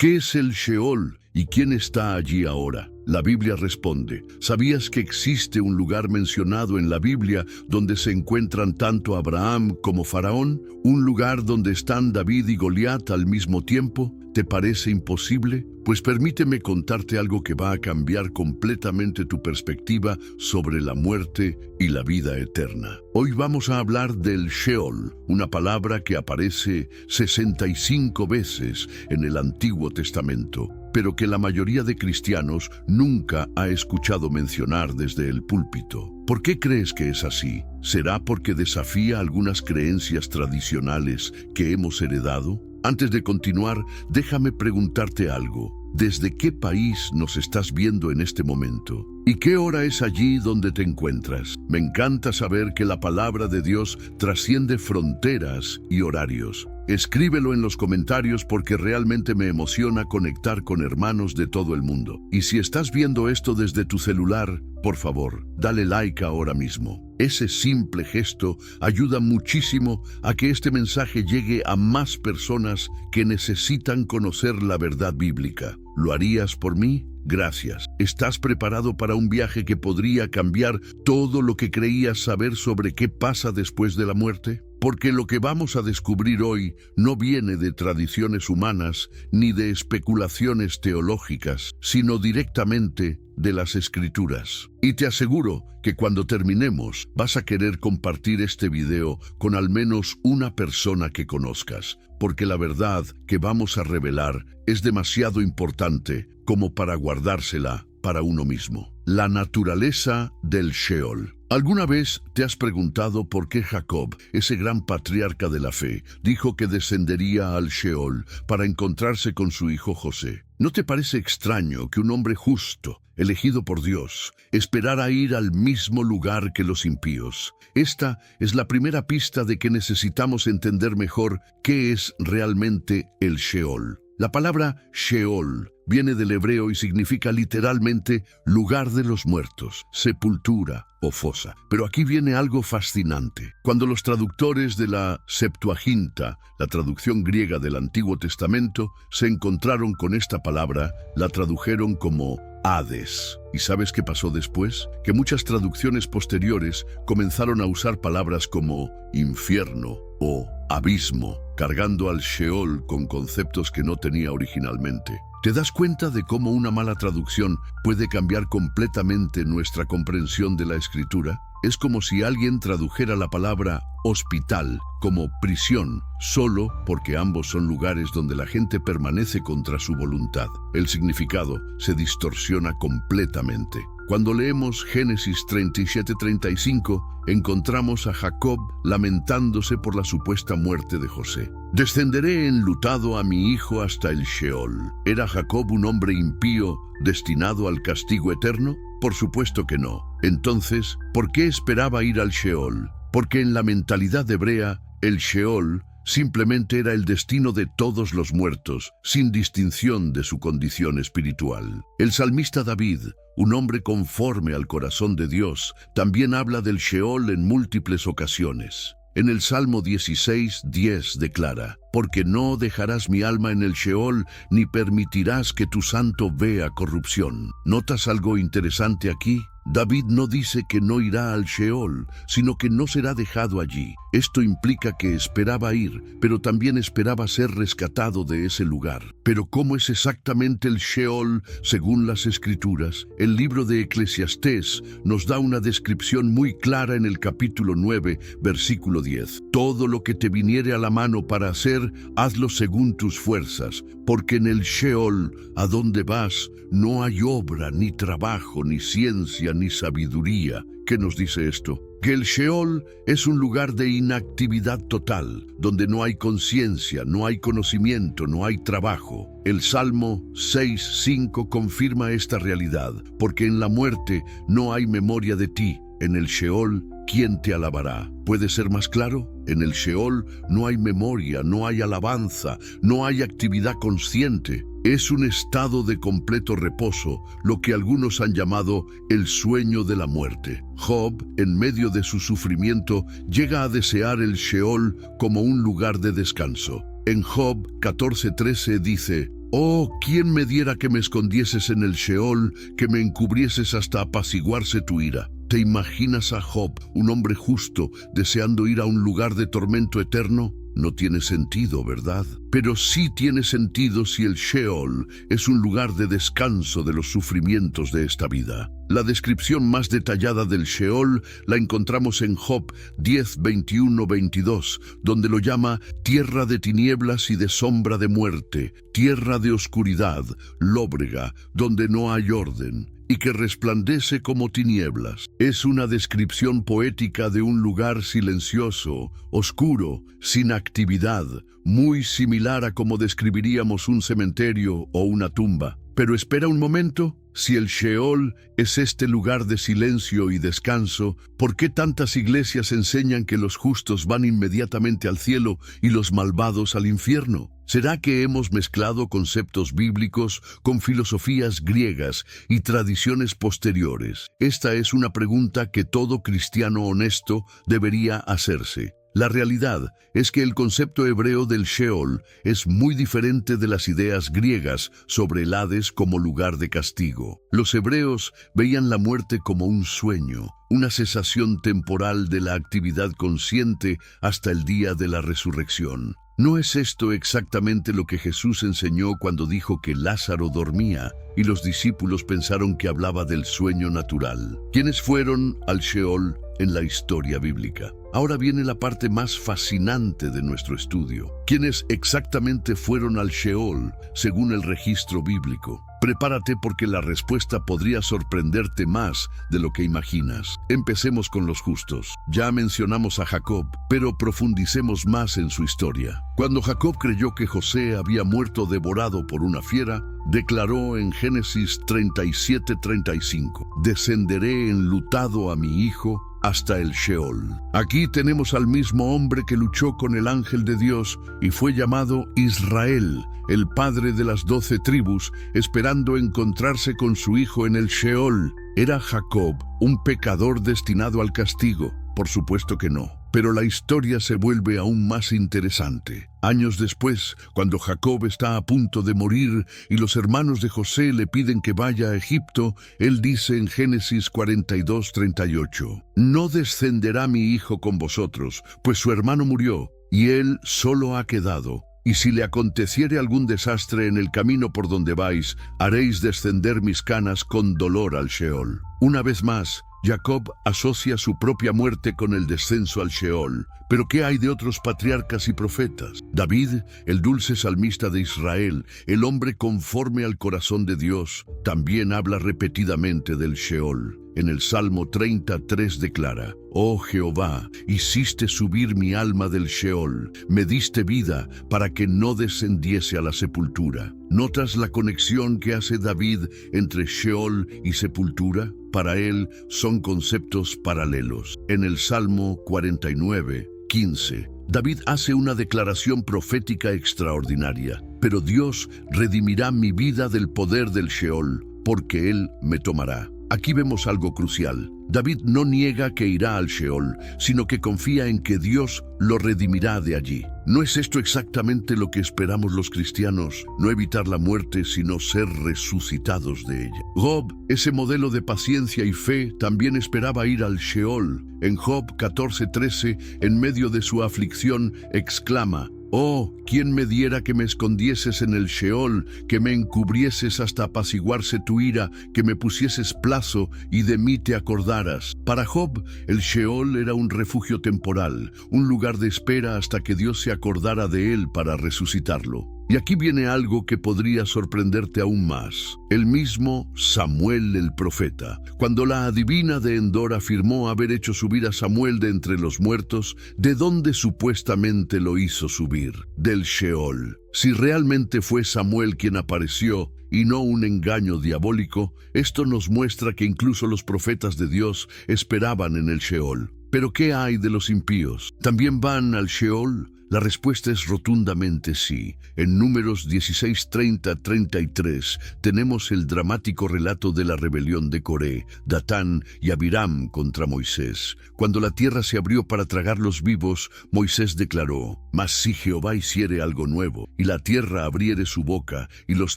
¿Qué es el Sheol y quién está allí ahora? La Biblia responde, ¿sabías que existe un lugar mencionado en la Biblia donde se encuentran tanto Abraham como Faraón? ¿Un lugar donde están David y Goliat al mismo tiempo? ¿Te parece imposible? Pues permíteme contarte algo que va a cambiar completamente tu perspectiva sobre la muerte y la vida eterna. Hoy vamos a hablar del Sheol, una palabra que aparece 65 veces en el Antiguo Testamento, pero que la mayoría de cristianos nunca ha escuchado mencionar desde el púlpito. ¿Por qué crees que es así? ¿Será porque desafía algunas creencias tradicionales que hemos heredado? Antes de continuar, déjame preguntarte algo. ¿Desde qué país nos estás viendo en este momento? ¿Y qué hora es allí donde te encuentras? Me encanta saber que la palabra de Dios trasciende fronteras y horarios. Escríbelo en los comentarios porque realmente me emociona conectar con hermanos de todo el mundo. Y si estás viendo esto desde tu celular, por favor, dale like ahora mismo. Ese simple gesto ayuda muchísimo a que este mensaje llegue a más personas que necesitan conocer la verdad bíblica. ¿Lo harías por mí? Gracias. ¿Estás preparado para un viaje que podría cambiar todo lo que creías saber sobre qué pasa después de la muerte? Porque lo que vamos a descubrir hoy no viene de tradiciones humanas ni de especulaciones teológicas, sino directamente de las Escrituras. Y te aseguro que cuando terminemos vas a querer compartir este video con al menos una persona que conozcas, porque la verdad que vamos a revelar es demasiado importante como para guardársela para uno mismo. La naturaleza del Sheol. ¿Alguna vez te has preguntado por qué Jacob, ese gran patriarca de la fe, dijo que descendería al Sheol para encontrarse con su hijo José? ¿No te parece extraño que un hombre justo, elegido por Dios, esperara ir al mismo lugar que los impíos? Esta es la primera pista de que necesitamos entender mejor qué es realmente el Sheol. La palabra Sheol viene del hebreo y significa literalmente lugar de los muertos, sepultura o fosa. Pero aquí viene algo fascinante. Cuando los traductores de la Septuaginta, la traducción griega del Antiguo Testamento, se encontraron con esta palabra, la tradujeron como Hades. ¿Y sabes qué pasó después? Que muchas traducciones posteriores comenzaron a usar palabras como infierno o abismo, cargando al Sheol con conceptos que no tenía originalmente. ¿Te das cuenta de cómo una mala traducción puede cambiar completamente nuestra comprensión de la Escritura? Es como si alguien tradujera la palabra hospital como prisión, solo porque ambos son lugares donde la gente permanece contra su voluntad. El significado se distorsiona completamente. Cuando leemos Génesis 37:35, encontramos a Jacob lamentándose por la supuesta muerte de José. «Descenderé enlutado a mi hijo hasta el Sheol». ¿Era Jacob un hombre impío destinado al castigo eterno? Por supuesto que no. Entonces, ¿por qué esperaba ir al Sheol? Porque en la mentalidad hebrea, el Sheol simplemente era el destino de todos los muertos, sin distinción de su condición espiritual. El salmista David, un hombre conforme al corazón de Dios, también habla del Sheol en múltiples ocasiones. En el Salmo 16:10 declara, «Porque no dejarás mi alma en el Sheol, ni permitirás que tu santo vea corrupción». ¿Notas algo interesante aquí? David no dice que no irá al Sheol, sino que no será dejado allí. Esto implica que esperaba ir, pero también esperaba ser rescatado de ese lugar. Pero ¿cómo es exactamente el Sheol según las Escrituras? El libro de Eclesiastés nos da una descripción muy clara en el capítulo 9, versículo 10. «Todo lo que te viniere a la mano para hacer, hazlo según tus fuerzas, porque en el Sheol, a donde vas, no hay obra, ni trabajo, ni ciencia, ni sabiduría». ¿Qué nos dice esto? Que el Sheol es un lugar de inactividad total, donde no hay conciencia, no hay conocimiento, no hay trabajo. El Salmo 6:5 confirma esta realidad, porque en la muerte no hay memoria de ti. En el Sheol, ¿quién te alabará? ¿Puede ser más claro? En el Sheol no hay memoria, no hay alabanza, no hay actividad consciente. Es un estado de completo reposo, lo que algunos han llamado el sueño de la muerte. Job, en medio de su sufrimiento, llega a desear el Sheol como un lugar de descanso. En Job 14:13 dice, Oh, ¿quién me diera que me escondieses en el Sheol, que me encubrieses hasta apaciguarse tu ira? ¿Te imaginas a Job, un hombre justo, deseando ir a un lugar de tormento eterno? No tiene sentido, ¿verdad? Pero sí tiene sentido si el Sheol es un lugar de descanso de los sufrimientos de esta vida. La descripción más detallada del Sheol la encontramos en Job 10, 21, 22, donde lo llama tierra de tinieblas y de sombra de muerte, tierra de oscuridad, lóbrega, donde no hay orden, y que resplandece como tinieblas. Es una descripción poética de un lugar silencioso, oscuro, sin actividad, muy similar a como describiríamos un cementerio o una tumba. Pero espera un momento, si el Sheol es este lugar de silencio y descanso, ¿por qué tantas iglesias enseñan que los justos van inmediatamente al cielo y los malvados al infierno? ¿Será que hemos mezclado conceptos bíblicos con filosofías griegas y tradiciones posteriores? Esta es una pregunta que todo cristiano honesto debería hacerse. La realidad es que el concepto hebreo del Sheol es muy diferente de las ideas griegas sobre el Hades como lugar de castigo. Los hebreos veían la muerte como un sueño, una cesación temporal de la actividad consciente hasta el día de la resurrección. ¿No es esto exactamente lo que Jesús enseñó cuando dijo que Lázaro dormía y los discípulos pensaron que hablaba del sueño natural? ¿Quiénes fueron al Sheol en la historia bíblica? Ahora viene la parte más fascinante de nuestro estudio. ¿Quiénes exactamente fueron al Sheol según el registro bíblico? Prepárate porque la respuesta podría sorprenderte más de lo que imaginas. Empecemos con los justos. Ya mencionamos a Jacob, pero profundicemos más en su historia. Cuando Jacob creyó que José había muerto devorado por una fiera, declaró en Génesis 37:35, «Descenderé enlutado a mi hijo hasta el Sheol». Aquí tenemos al mismo hombre que luchó con el ángel de Dios y fue llamado Israel, el padre de las 12 tribus, esperando encontrarse con su hijo en el Sheol. ¿Era Jacob un pecador destinado al castigo? Por supuesto que no. Pero la historia se vuelve aún más interesante. Años después, cuando Jacob está a punto de morir y los hermanos de José le piden que vaya a Egipto, él dice en Génesis 42:38, «No descenderá mi hijo con vosotros, pues su hermano murió, y él solo ha quedado. Y si le aconteciere algún desastre en el camino por donde vais, haréis descender mis canas con dolor al Sheol». Una vez más, Jacob asocia su propia muerte con el descenso al Sheol. Pero ¿qué hay de otros patriarcas y profetas? David, el dulce salmista de Israel, el hombre conforme al corazón de Dios, también habla repetidamente del Sheol. En el Salmo 33 declara, «Oh Jehová, hiciste subir mi alma del Sheol, me diste vida para que no descendiese a la sepultura». ¿Notas la conexión que hace David entre Sheol y sepultura? Para él son conceptos paralelos. En el Salmo 49:15, David hace una declaración profética extraordinaria. «Pero Dios redimirá mi vida del poder del Sheol, porque Él me tomará». Aquí vemos algo crucial. David no niega que irá al Sheol, sino que confía en que Dios lo redimirá de allí. ¿No es esto exactamente lo que esperamos los cristianos? No evitar la muerte, sino ser resucitados de ella. Job, ese modelo de paciencia y fe, también esperaba ir al Sheol. En Job 14:13, en medio de su aflicción, exclama, «Oh, ¿quién me diera que me escondieses en el Sheol, que me encubrieses hasta apaciguarse tu ira, que me pusieses plazo y de mí te acordaras?» Para Job, el Sheol era un refugio temporal, un lugar de espera hasta que Dios se acordara de él para resucitarlo. Y aquí viene algo que podría sorprenderte aún más. El mismo Samuel el profeta. Cuando la adivina de Endor afirmó haber hecho subir a Samuel de entre los muertos, ¿de dónde supuestamente lo hizo subir? Del Sheol. Si realmente fue Samuel quien apareció y no un engaño diabólico, esto nos muestra que incluso los profetas de Dios esperaban en el Sheol. ¿Pero qué hay de los impíos? ¿También van al Sheol? La respuesta es rotundamente sí. En Números 16:30-33 tenemos el dramático relato de la rebelión de Coré, Datán y Abiram contra Moisés. Cuando la tierra se abrió para tragarlos vivos, Moisés declaró: «Mas si Jehová hiciere algo nuevo, y la tierra abriere su boca, y los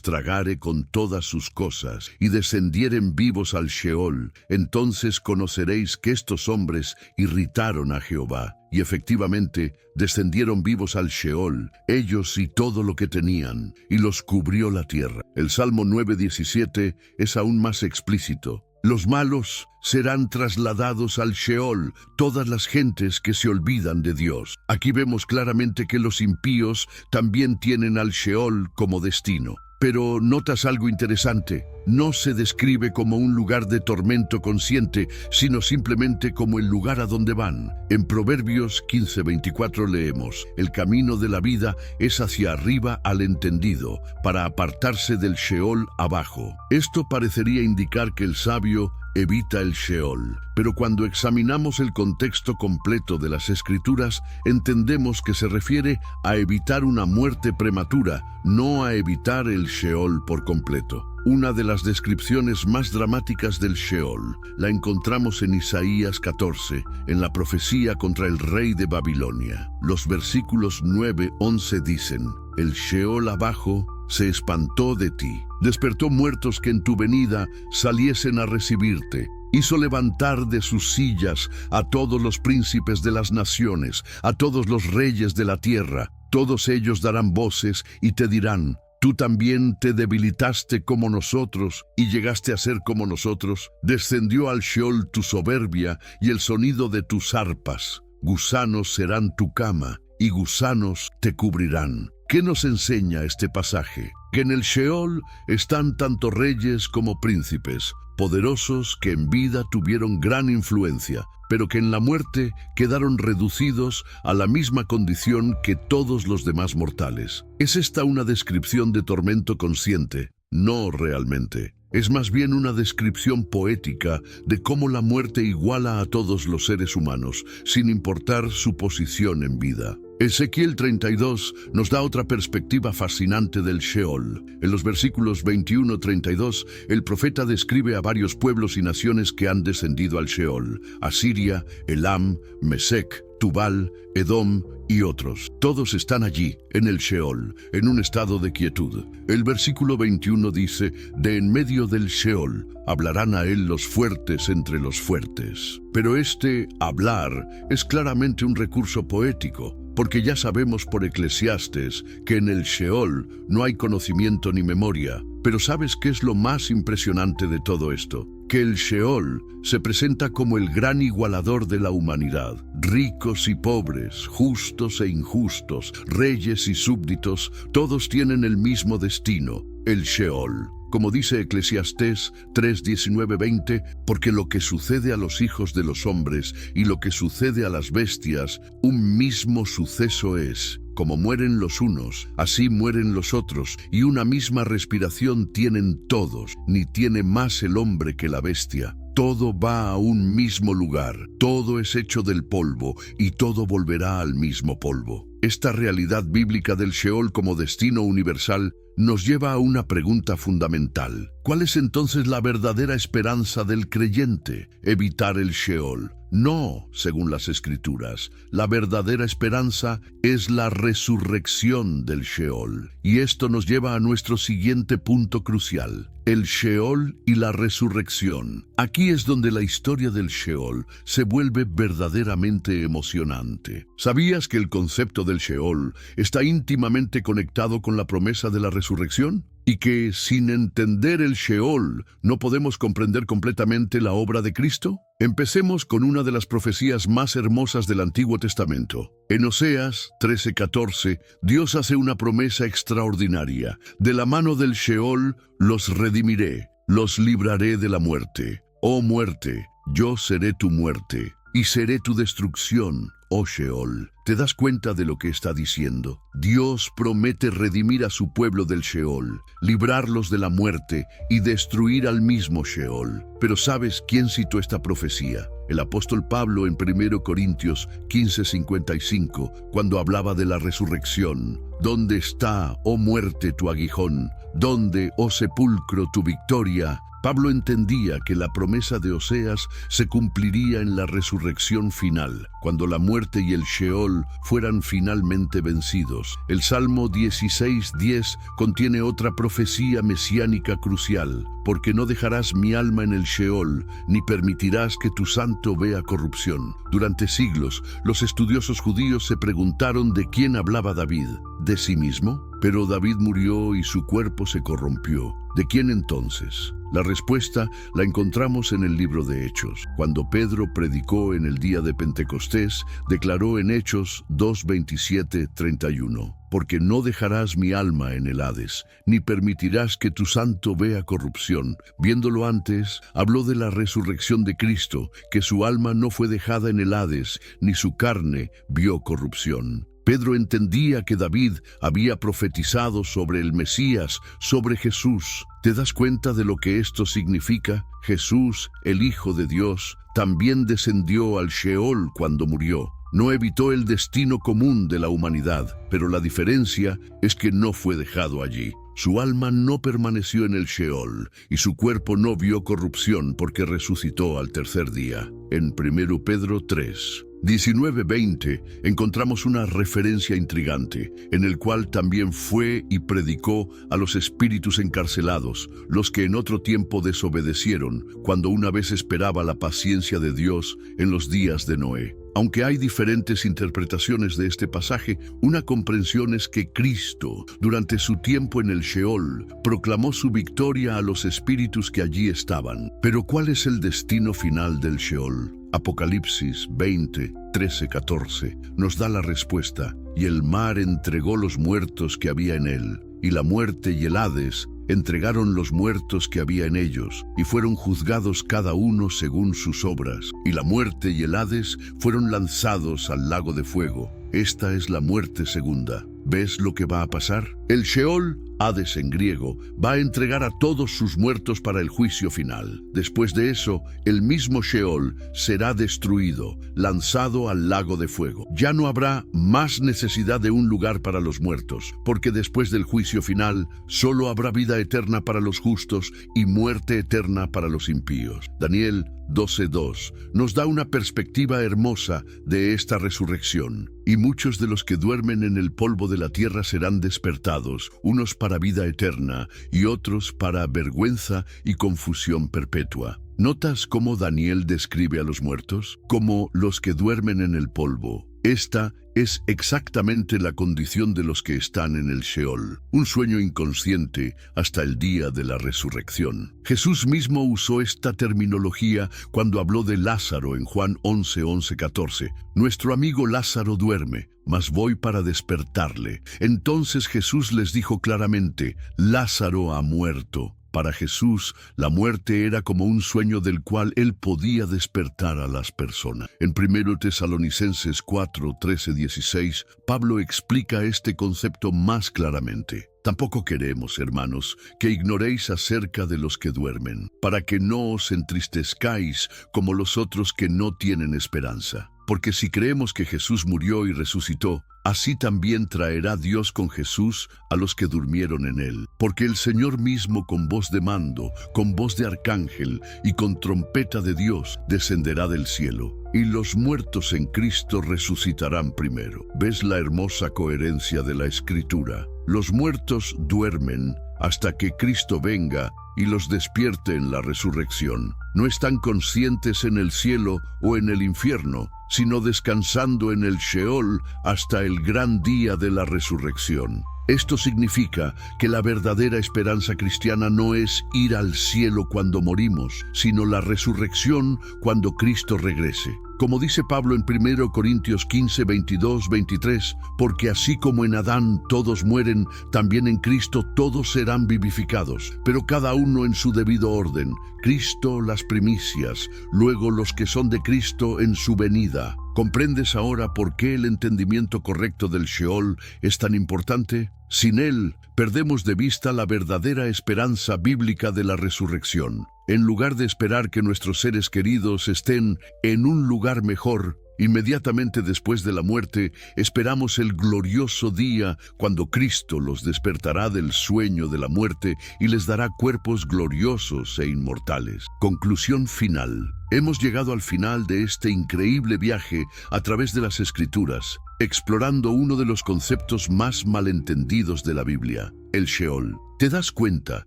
tragare con todas sus cosas, y descendieren vivos al Sheol, entonces conoceréis que estos hombres irritaron a Jehová». Y efectivamente, descendieron vivos al Sheol, ellos y todo lo que tenían, y los cubrió la tierra. El Salmo 9:17 es aún más explícito. Los malos serán trasladados al Sheol, todas las gentes que se olvidan de Dios. Aquí vemos claramente que los impíos también tienen al Sheol como destino. Pero notas algo interesante. No se describe como un lugar de tormento consciente, sino simplemente como el lugar a donde van. En Proverbios 15:24 leemos: «El camino de la vida es hacia arriba al entendido, para apartarse del Sheol abajo». Esto parecería indicar que el sabio evita el Sheol, pero cuando examinamos el contexto completo de las Escrituras, entendemos que se refiere a evitar una muerte prematura, no a evitar el Sheol por completo. Una de las descripciones más dramáticas del Sheol la encontramos en Isaías 14, en la profecía contra el rey de Babilonia. Los versículos 9-11 dicen: «El Sheol abajo se espantó de ti, despertó muertos que en tu venida saliesen a recibirte. Hizo levantar de sus sillas a todos los príncipes de las naciones, a todos los reyes de la tierra. Todos ellos darán voces y te dirán: tú también te debilitaste como nosotros y llegaste a ser como nosotros. Descendió al Sheol tu soberbia y el sonido de tus arpas. Gusanos serán tu cama y gusanos te cubrirán». ¿Qué nos enseña este pasaje? Que en el Sheol están tanto reyes como príncipes, poderosos que en vida tuvieron gran influencia, pero que en la muerte quedaron reducidos a la misma condición que todos los demás mortales. ¿Es esta una descripción de tormento consciente? No realmente. Es más bien una descripción poética de cómo la muerte iguala a todos los seres humanos, sin importar su posición en vida. Ezequiel 32 nos da otra perspectiva fascinante del Sheol. En los versículos 21-32, el profeta describe a varios pueblos y naciones que han descendido al Sheol: Asiria, Elam, Mesec, Tubal, Edom y otros. Todos están allí, en el Sheol, en un estado de quietud. El versículo 21 dice: «De en medio del Sheol hablarán a él los fuertes entre los fuertes». Pero este hablar es claramente un recurso poético, porque ya sabemos por Eclesiastes que en el Sheol no hay conocimiento ni memoria. Pero ¿sabes qué es lo más impresionante de todo esto? Que el Sheol se presenta como el gran igualador de la humanidad. Ricos y pobres, justos e injustos, reyes y súbditos, todos tienen el mismo destino, el Sheol. Como dice Eclesiastés 3:19-20, porque lo que sucede a los hijos de los hombres y lo que sucede a las bestias, un mismo suceso es. Como mueren los unos, así mueren los otros, y una misma respiración tienen todos, ni tiene más el hombre que la bestia. Todo va a un mismo lugar, todo es hecho del polvo, y todo volverá al mismo polvo. Esta realidad bíblica del Sheol como destino universal nos lleva a una pregunta fundamental. ¿Cuál es entonces la verdadera esperanza del creyente? ¿Evitar el Sheol? No, según las Escrituras. La verdadera esperanza es la resurrección del Sheol. Y esto nos lleva a nuestro siguiente punto crucial: el Sheol y la resurrección. Aquí es donde la historia del Sheol se vuelve verdaderamente emocionante. ¿Sabías que el concepto del Sheol está íntimamente conectado con la promesa de la resurrección? Y que sin entender el Sheol no podemos comprender completamente la obra de Cristo. Empecemos con una de las profecías más hermosas del Antiguo Testamento. En Oseas 13:14, Dios hace una promesa extraordinaria: de la mano del Sheol los redimiré, los libraré de la muerte. Oh muerte, yo seré tu muerte, y seré tu destrucción, oh Sheol. ¿Te das cuenta de lo que está diciendo? Dios promete redimir a su pueblo del Sheol, librarlos de la muerte y destruir al mismo Sheol. Pero ¿sabes quién citó esta profecía? El apóstol Pablo en 1 Corintios 15:55, cuando hablaba de la resurrección: ¿Dónde está, oh muerte, tu aguijón? ¿Dónde, oh sepulcro, tu victoria? Pablo entendía que la promesa de Oseas se cumpliría en la resurrección final, cuando la muerte y el Sheol fueran finalmente vencidos. El Salmo 16:10 contiene otra profecía mesiánica crucial: porque no dejarás mi alma en el Sheol, ni permitirás que tu santo vea corrupción. Durante siglos, los estudiosos judíos se preguntaron de quién hablaba David. ¿De sí mismo? Pero David murió y su cuerpo se corrompió. ¿De quién entonces? La respuesta la encontramos en el libro de Hechos. Cuando Pedro predicó en el día de Pentecostés, declaró en Hechos 2:27-31: porque no dejarás mi alma en el Hades, ni permitirás que tu santo vea corrupción. Viéndolo antes, habló de la resurrección de Cristo, que su alma no fue dejada en el Hades, ni su carne vio corrupción. Pedro entendía que David había profetizado sobre el Mesías, sobre Jesús. ¿Te das cuenta de lo que esto significa? Jesús, el Hijo de Dios, también descendió al Sheol cuando murió. No evitó el destino común de la humanidad, pero la diferencia es que no fue dejado allí. Su alma no permaneció en el Sheol y su cuerpo no vio corrupción porque resucitó al tercer día. En 1 Pedro 3:19-20 encontramos una referencia intrigante, en el cual también fue y predicó a los espíritus encarcelados, los que en otro tiempo desobedecieron, cuando una vez esperaba la paciencia de Dios en los días de Noé. Aunque hay diferentes interpretaciones de este pasaje, una comprensión es que Cristo, durante su tiempo en el Sheol, proclamó su victoria a los espíritus que allí estaban. Pero ¿cuál es el destino final del Sheol? Apocalipsis 20:13-14 nos da la respuesta: y el mar entregó los muertos que había en él, y la muerte y el Hades entregaron los muertos que había en ellos, y fueron juzgados cada uno según sus obras, y la muerte y el Hades fueron lanzados al lago de fuego. Esta es la muerte segunda. ¿Ves lo que va a pasar? El Sheol, Hades en griego, va a entregar a todos sus muertos para el juicio final. Después de eso, el mismo Sheol será destruido, lanzado al lago de fuego. Ya no habrá más necesidad de un lugar para los muertos, porque después del juicio final, solo habrá vida eterna para los justos y muerte eterna para los impíos. Daniel 12:2 nos da una perspectiva hermosa de esta resurrección. Y muchos de los que duermen en el polvo de la tierra serán despertados, unos para vida eterna y otros para vergüenza y confusión perpetua. ¿Notas cómo Daniel describe a los muertos? Como los que duermen en el polvo. Esta es exactamente la condición de los que están en el Sheol, un sueño inconsciente hasta el día de la resurrección. Jesús mismo usó esta terminología cuando habló de Lázaro en Juan 11:14. Nuestro amigo Lázaro duerme, mas voy para despertarle. Entonces Jesús les dijo claramente: Lázaro ha muerto. Para Jesús, la muerte era como un sueño del cual él podía despertar a las personas. En 1 Tesalonicenses 4:13-16, Pablo explica este concepto más claramente. Tampoco queremos, hermanos, que ignoréis acerca de los que duermen, para que no os entristezcáis como los otros que no tienen esperanza. Porque si creemos que Jesús murió y resucitó, así también traerá Dios con Jesús a los que durmieron en él. Porque el Señor mismo, con voz de mando, con voz de arcángel y con trompeta de Dios, descenderá del cielo. Y los muertos en Cristo resucitarán primero. ¿Ves la hermosa coherencia de la Escritura? Los muertos duermen hasta que Cristo venga y los despierte en la resurrección. No están conscientes en el cielo o en el infierno, sino descansando en el Sheol hasta el gran día de la resurrección. Esto significa que la verdadera esperanza cristiana no es ir al cielo cuando morimos, sino la resurrección cuando Cristo regrese. Como dice Pablo en 1 Corintios 15:22-23, porque así como en Adán todos mueren, también en Cristo todos serán vivificados, pero cada uno en su debido orden. Cristo las primicias, luego los que son de Cristo en su venida. ¿Comprendes ahora por qué el entendimiento correcto del Sheol es tan importante? Sin él, perdemos de vista la verdadera esperanza bíblica de la resurrección. En lugar de esperar que nuestros seres queridos estén en un lugar mejor, inmediatamente después de la muerte, esperamos el glorioso día cuando Cristo los despertará del sueño de la muerte y les dará cuerpos gloriosos e inmortales. Conclusión final. Hemos llegado al final de este increíble viaje a través de las Escrituras, explorando uno de los conceptos más malentendidos de la Biblia, el Sheol. ¿Te das cuenta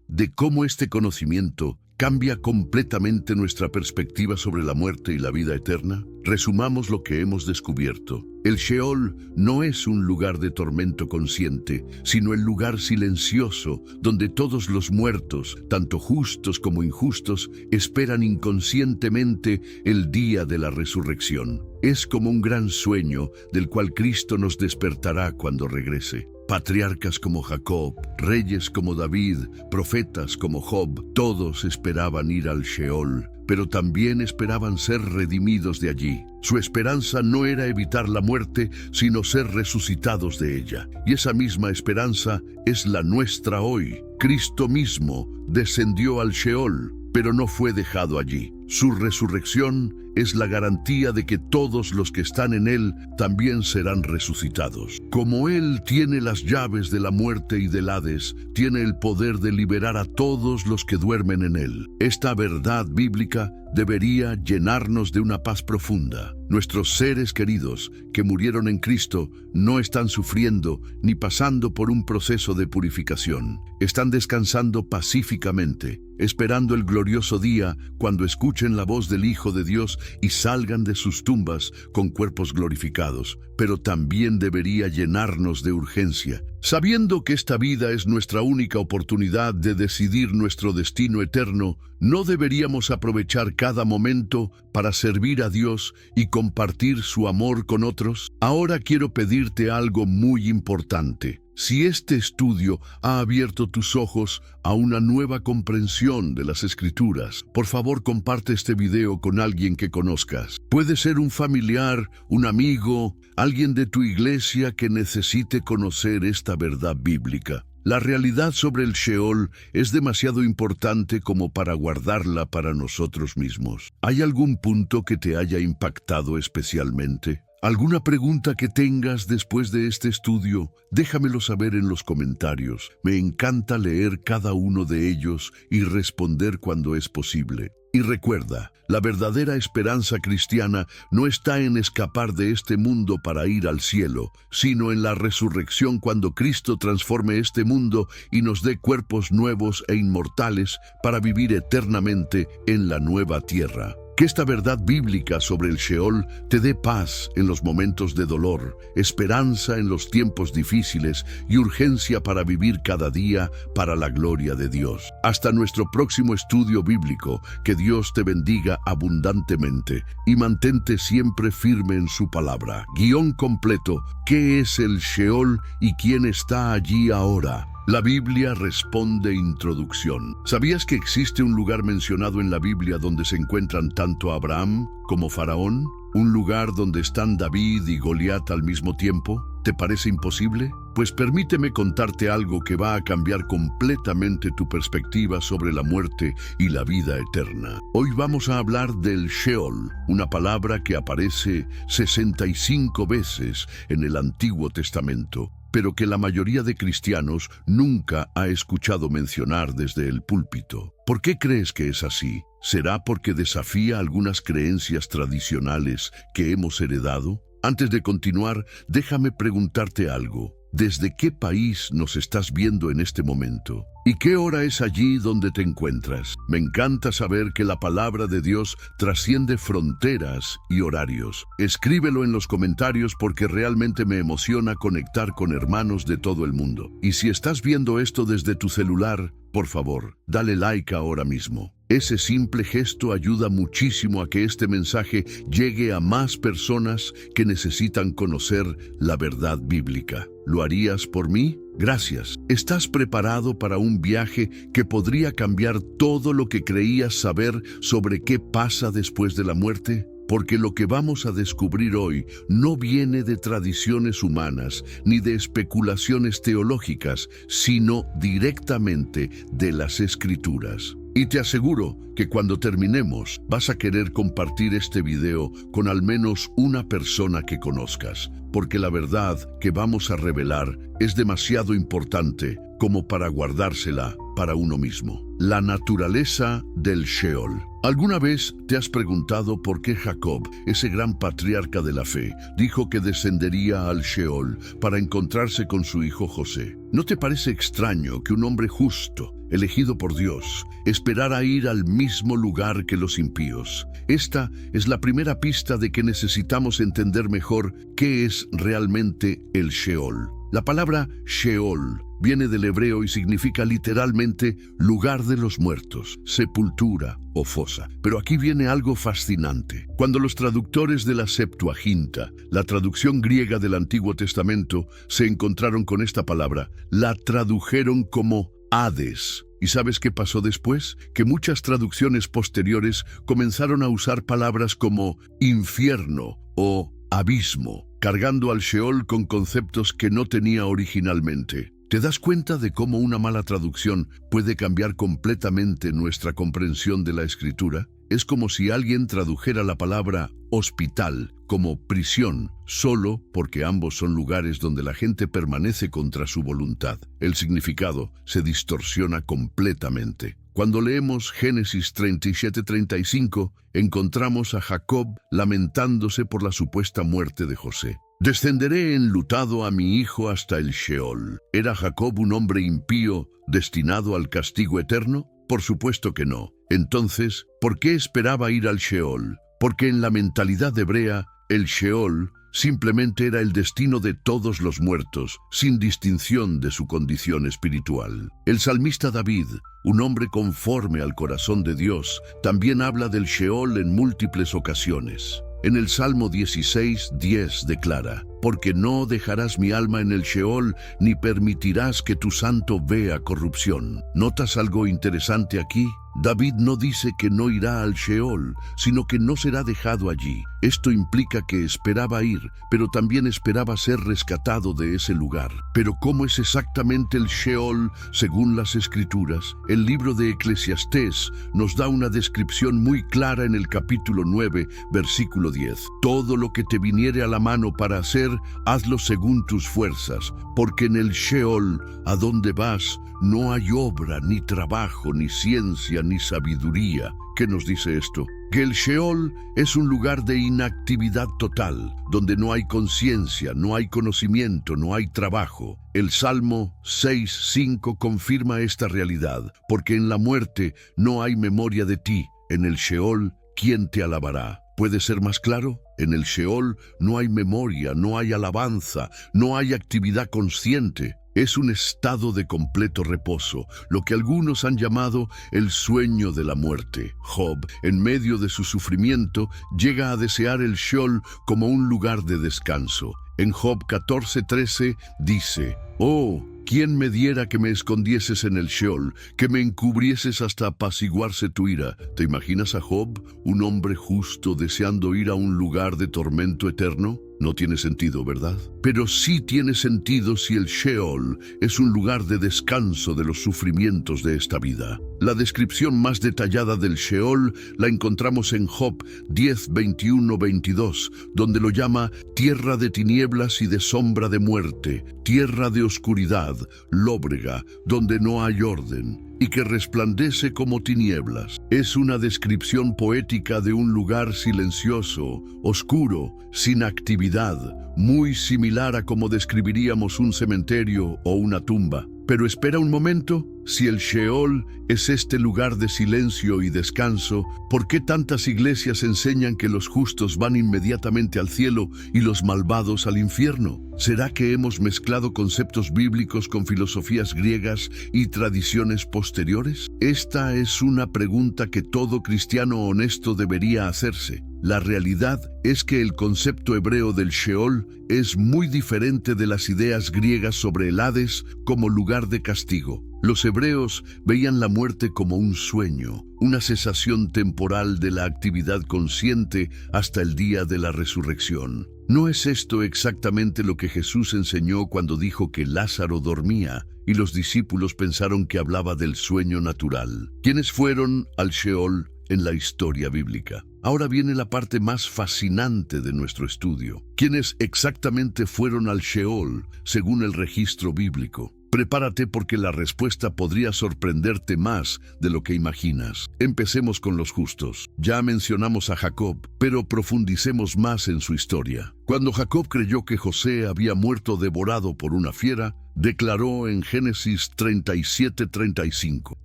de cómo este conocimiento cambia completamente nuestra perspectiva sobre la muerte y la vida eterna? Resumamos lo que hemos descubierto. El Sheol no es un lugar de tormento consciente, sino el lugar silencioso donde todos los muertos, tanto justos como injustos, esperan inconscientemente el día de la resurrección. Es como un gran sueño del cual Cristo nos despertará cuando regrese. Patriarcas como Jacob, reyes como David, profetas como Job, todos esperaban ir al Sheol, pero también esperaban ser redimidos de allí. Su esperanza no era evitar la muerte, sino ser resucitados de ella. Y esa misma esperanza es la nuestra hoy. Cristo mismo descendió al Sheol, pero no fue dejado allí. Su resurrección es la garantía de que todos los que están en Él también serán resucitados. Como Él tiene las llaves de la muerte y del Hades, tiene el poder de liberar a todos los que duermen en Él. Esta verdad bíblica debería llenarnos de una paz profunda. Nuestros seres queridos que murieron en Cristo no están sufriendo ni pasando por un proceso de purificación. Están descansando pacíficamente, esperando el glorioso día cuando escuchen la voz del Hijo de Dios y salgan de sus tumbas con cuerpos glorificados. Pero también debería llenarnos de urgencia, sabiendo que esta vida es nuestra única oportunidad de decidir nuestro destino eterno. ¿No deberíamos aprovechar cada momento para servir a Dios y compartir su amor con otros? Ahora quiero pedirte algo muy importante. Si este estudio ha abierto tus ojos a una nueva comprensión de las Escrituras, por favor comparte este video con alguien que conozcas. Puede ser un familiar, un amigo, alguien de tu iglesia que necesite conocer esta verdad bíblica. La realidad sobre el Sheol es demasiado importante como para guardarla para nosotros mismos. ¿Hay algún punto que te haya impactado especialmente? ¿Alguna pregunta que tengas después de este estudio? Déjamelo saber en los comentarios. Me encanta leer cada uno de ellos y responder cuando es posible. Y recuerda, la verdadera esperanza cristiana no está en escapar de este mundo para ir al cielo, sino en la resurrección cuando Cristo transforme este mundo y nos dé cuerpos nuevos e inmortales para vivir eternamente en la nueva tierra. Que esta verdad bíblica sobre el Sheol te dé paz en los momentos de dolor, esperanza en los tiempos difíciles y urgencia para vivir cada día para la gloria de Dios. Hasta nuestro próximo estudio bíblico, que Dios te bendiga abundantemente y mantente siempre firme en su palabra. Guión completo: ¿qué es el Sheol y quién está allí ahora? La Biblia responde. Introducción. ¿Sabías que existe un lugar mencionado en la Biblia donde se encuentran tanto Abraham como Faraón? ¿Un lugar donde están David y Goliat al mismo tiempo? ¿Te parece imposible? Pues permíteme contarte algo que va a cambiar completamente tu perspectiva sobre la muerte y la vida eterna. Hoy vamos a hablar del Sheol, una palabra que aparece 65 veces en el Antiguo Testamento, pero que la mayoría de cristianos nunca ha escuchado mencionar desde el púlpito. ¿Por qué crees que es así? ¿Será porque desafía algunas creencias tradicionales que hemos heredado? Antes de continuar, déjame preguntarte algo. ¿Desde qué país nos estás viendo en este momento? ¿Y qué hora es allí donde te encuentras? Me encanta saber que la palabra de Dios trasciende fronteras y horarios. Escríbelo en los comentarios porque realmente me emociona conectar con hermanos de todo el mundo. Y si estás viendo esto desde tu celular, por favor, dale like ahora mismo. Ese simple gesto ayuda muchísimo a que este mensaje llegue a más personas que necesitan conocer la verdad bíblica. ¿Lo harías por mí? Gracias. ¿Estás preparado para un viaje que podría cambiar todo lo que creías saber sobre qué pasa después de la muerte? porque lo que vamos a descubrir hoy no viene de tradiciones humanas ni de especulaciones teológicas, sino directamente de las Escrituras. Y te aseguro que cuando terminemos vas a querer compartir este video con al menos una persona que conozcas, porque la verdad que vamos a revelar es demasiado importante como para guardársela para uno mismo. La naturaleza del Sheol. ¿Alguna vez te has preguntado por qué Jacob, ese gran patriarca de la fe, dijo que descendería al Sheol para encontrarse con su hijo José? ¿No te parece extraño que un hombre justo, elegido por Dios, esperara ir al mismo lugar que los impíos? Esta es la primera pista de que necesitamos entender mejor qué es realmente el Sheol. La palabra Sheol viene del hebreo y significa literalmente lugar de los muertos, sepultura o fosa. Pero aquí viene algo fascinante. Cuando los traductores de la Septuaginta, la traducción griega del Antiguo Testamento, se encontraron con esta palabra, la tradujeron como Hades. ¿Y sabes qué pasó después? Que muchas traducciones posteriores comenzaron a usar palabras como infierno o abismo, cargando al Sheol con conceptos que no tenía originalmente. ¿Te das cuenta de cómo una mala traducción puede cambiar completamente nuestra comprensión de la Escritura? Es como si alguien tradujera la palabra hospital como prisión, solo porque ambos son lugares donde la gente permanece contra su voluntad. El significado se distorsiona completamente. Cuando leemos Génesis 37-35, encontramos a Jacob lamentándose por la supuesta muerte de José. Descenderé enlutado a mi hijo hasta el Sheol. ¿Era Jacob un hombre impío destinado al castigo eterno? Por supuesto que no. Entonces, ¿por qué esperaba ir al Sheol? Porque en la mentalidad hebrea, el Sheol simplemente era el destino de todos los muertos, sin distinción de su condición espiritual. El salmista David, un hombre conforme al corazón de Dios, también habla del Sheol en múltiples ocasiones. En el Salmo 16:10 declara, «Porque no dejarás mi alma en el Sheol, ni permitirás que tu santo vea corrupción». ¿Notas algo interesante aquí? David no dice que no irá al Sheol, sino que no será dejado allí. Esto implica que esperaba ir, pero también esperaba ser rescatado de ese lugar. Pero ¿cómo es exactamente el Sheol según las Escrituras? El libro de Eclesiastés nos da una descripción muy clara en el capítulo 9, versículo 10. Todo lo que te viniere a la mano para hacer, hazlo según tus fuerzas, porque en el Sheol, a donde vas, no hay obra, ni trabajo, ni ciencia, ni sabiduría. ¿Qué nos dice esto? Que el Sheol es un lugar de inactividad total, donde no hay conciencia, no hay conocimiento, no hay trabajo. El Salmo 6:5 confirma esta realidad, porque en la muerte no hay memoria de ti. En el Sheol, ¿quién te alabará? ¿Puede ser más claro? En el Sheol no hay memoria, no hay alabanza, no hay actividad consciente. Es un estado de completo reposo, lo que algunos han llamado el sueño de la muerte. Job, en medio de su sufrimiento, llega a desear el Sheol como un lugar de descanso. En Job 14:13 dice, «Oh, ¿quién me diera que me escondieses en el Sheol, que me encubrieses hasta apaciguarse tu ira?» ¿Te imaginas a Job, un hombre justo, deseando ir a un lugar de tormento eterno? No tiene sentido, ¿verdad? Pero sí tiene sentido si el Sheol es un lugar de descanso de los sufrimientos de esta vida. La descripción más detallada del Sheol la encontramos en Job 10:21-22, donde lo llama tierra de tinieblas y de sombra de muerte, tierra de oscuridad, lóbrega, donde no hay orden, y que resplandece como tinieblas. Es una descripción poética de un lugar silencioso, oscuro, sin actividad, muy similar a como describiríamos un cementerio o una tumba. Pero espera un momento, si el Sheol es este lugar de silencio y descanso, ¿por qué tantas iglesias enseñan que los justos van inmediatamente al cielo y los malvados al infierno? ¿Será que hemos mezclado conceptos bíblicos con filosofías griegas y tradiciones posteriores? Esta es una pregunta que todo cristiano honesto debería hacerse. La realidad es que el concepto hebreo del Sheol es muy diferente de las ideas griegas sobre el Hades como lugar de castigo. Los hebreos veían la muerte como un sueño, una cesación temporal de la actividad consciente hasta el día de la resurrección. ¿No es esto exactamente lo que Jesús enseñó cuando dijo que Lázaro dormía y los discípulos pensaron que hablaba del sueño natural? ¿Quiénes fueron al Sheol en la historia bíblica? Ahora viene la parte más fascinante de nuestro estudio. ¿Quiénes exactamente fueron al Sheol según el registro bíblico? Prepárate porque la respuesta podría sorprenderte más de lo que imaginas. Empecemos con los justos. Ya mencionamos a Jacob, pero profundicemos más en su historia. Cuando Jacob creyó que José había muerto devorado por una fiera, declaró en Génesis 37:35,